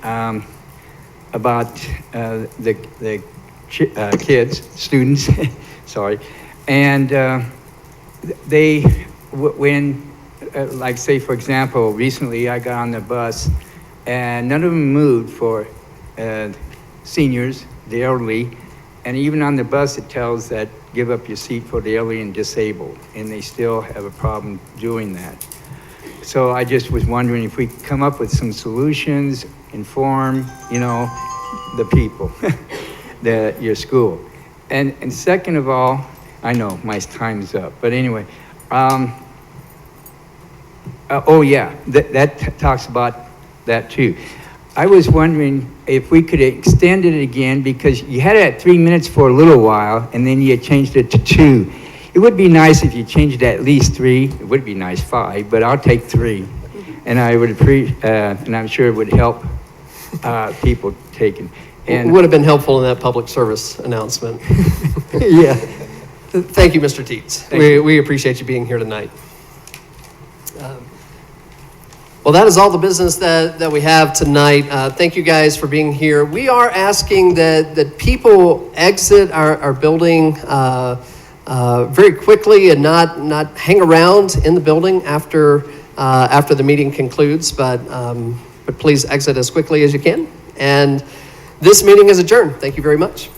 about the kids, students, sorry, and like say for example, recently I got on the bus and none of them moved for seniors, the elderly, and even on the bus it tells that give up your seat for the elderly and disabled, and they still have a problem doing that. So I just was wondering if we could come up with some solutions, inform, the people, your school. And second of all, I know my time's up, but anyway, that talks about that too. I was wondering if we could extend it again, because you had it at 3 minutes for a little while, and then you changed it to 2. It would be nice if you changed it at least 3. It would be nice 5, but I'll take 3. And I would and I'm sure it would help people taking. And it would have been helpful in that public service announcement. Yeah. Thank you, Mr. Teets. We appreciate you being here tonight. Well, that is all the business that we have tonight. Thank you guys for being here. We are asking that people exit our building very quickly and not hang around in the building after the meeting concludes, but please exit as quickly as you can. And this meeting is adjourned. Thank you very much.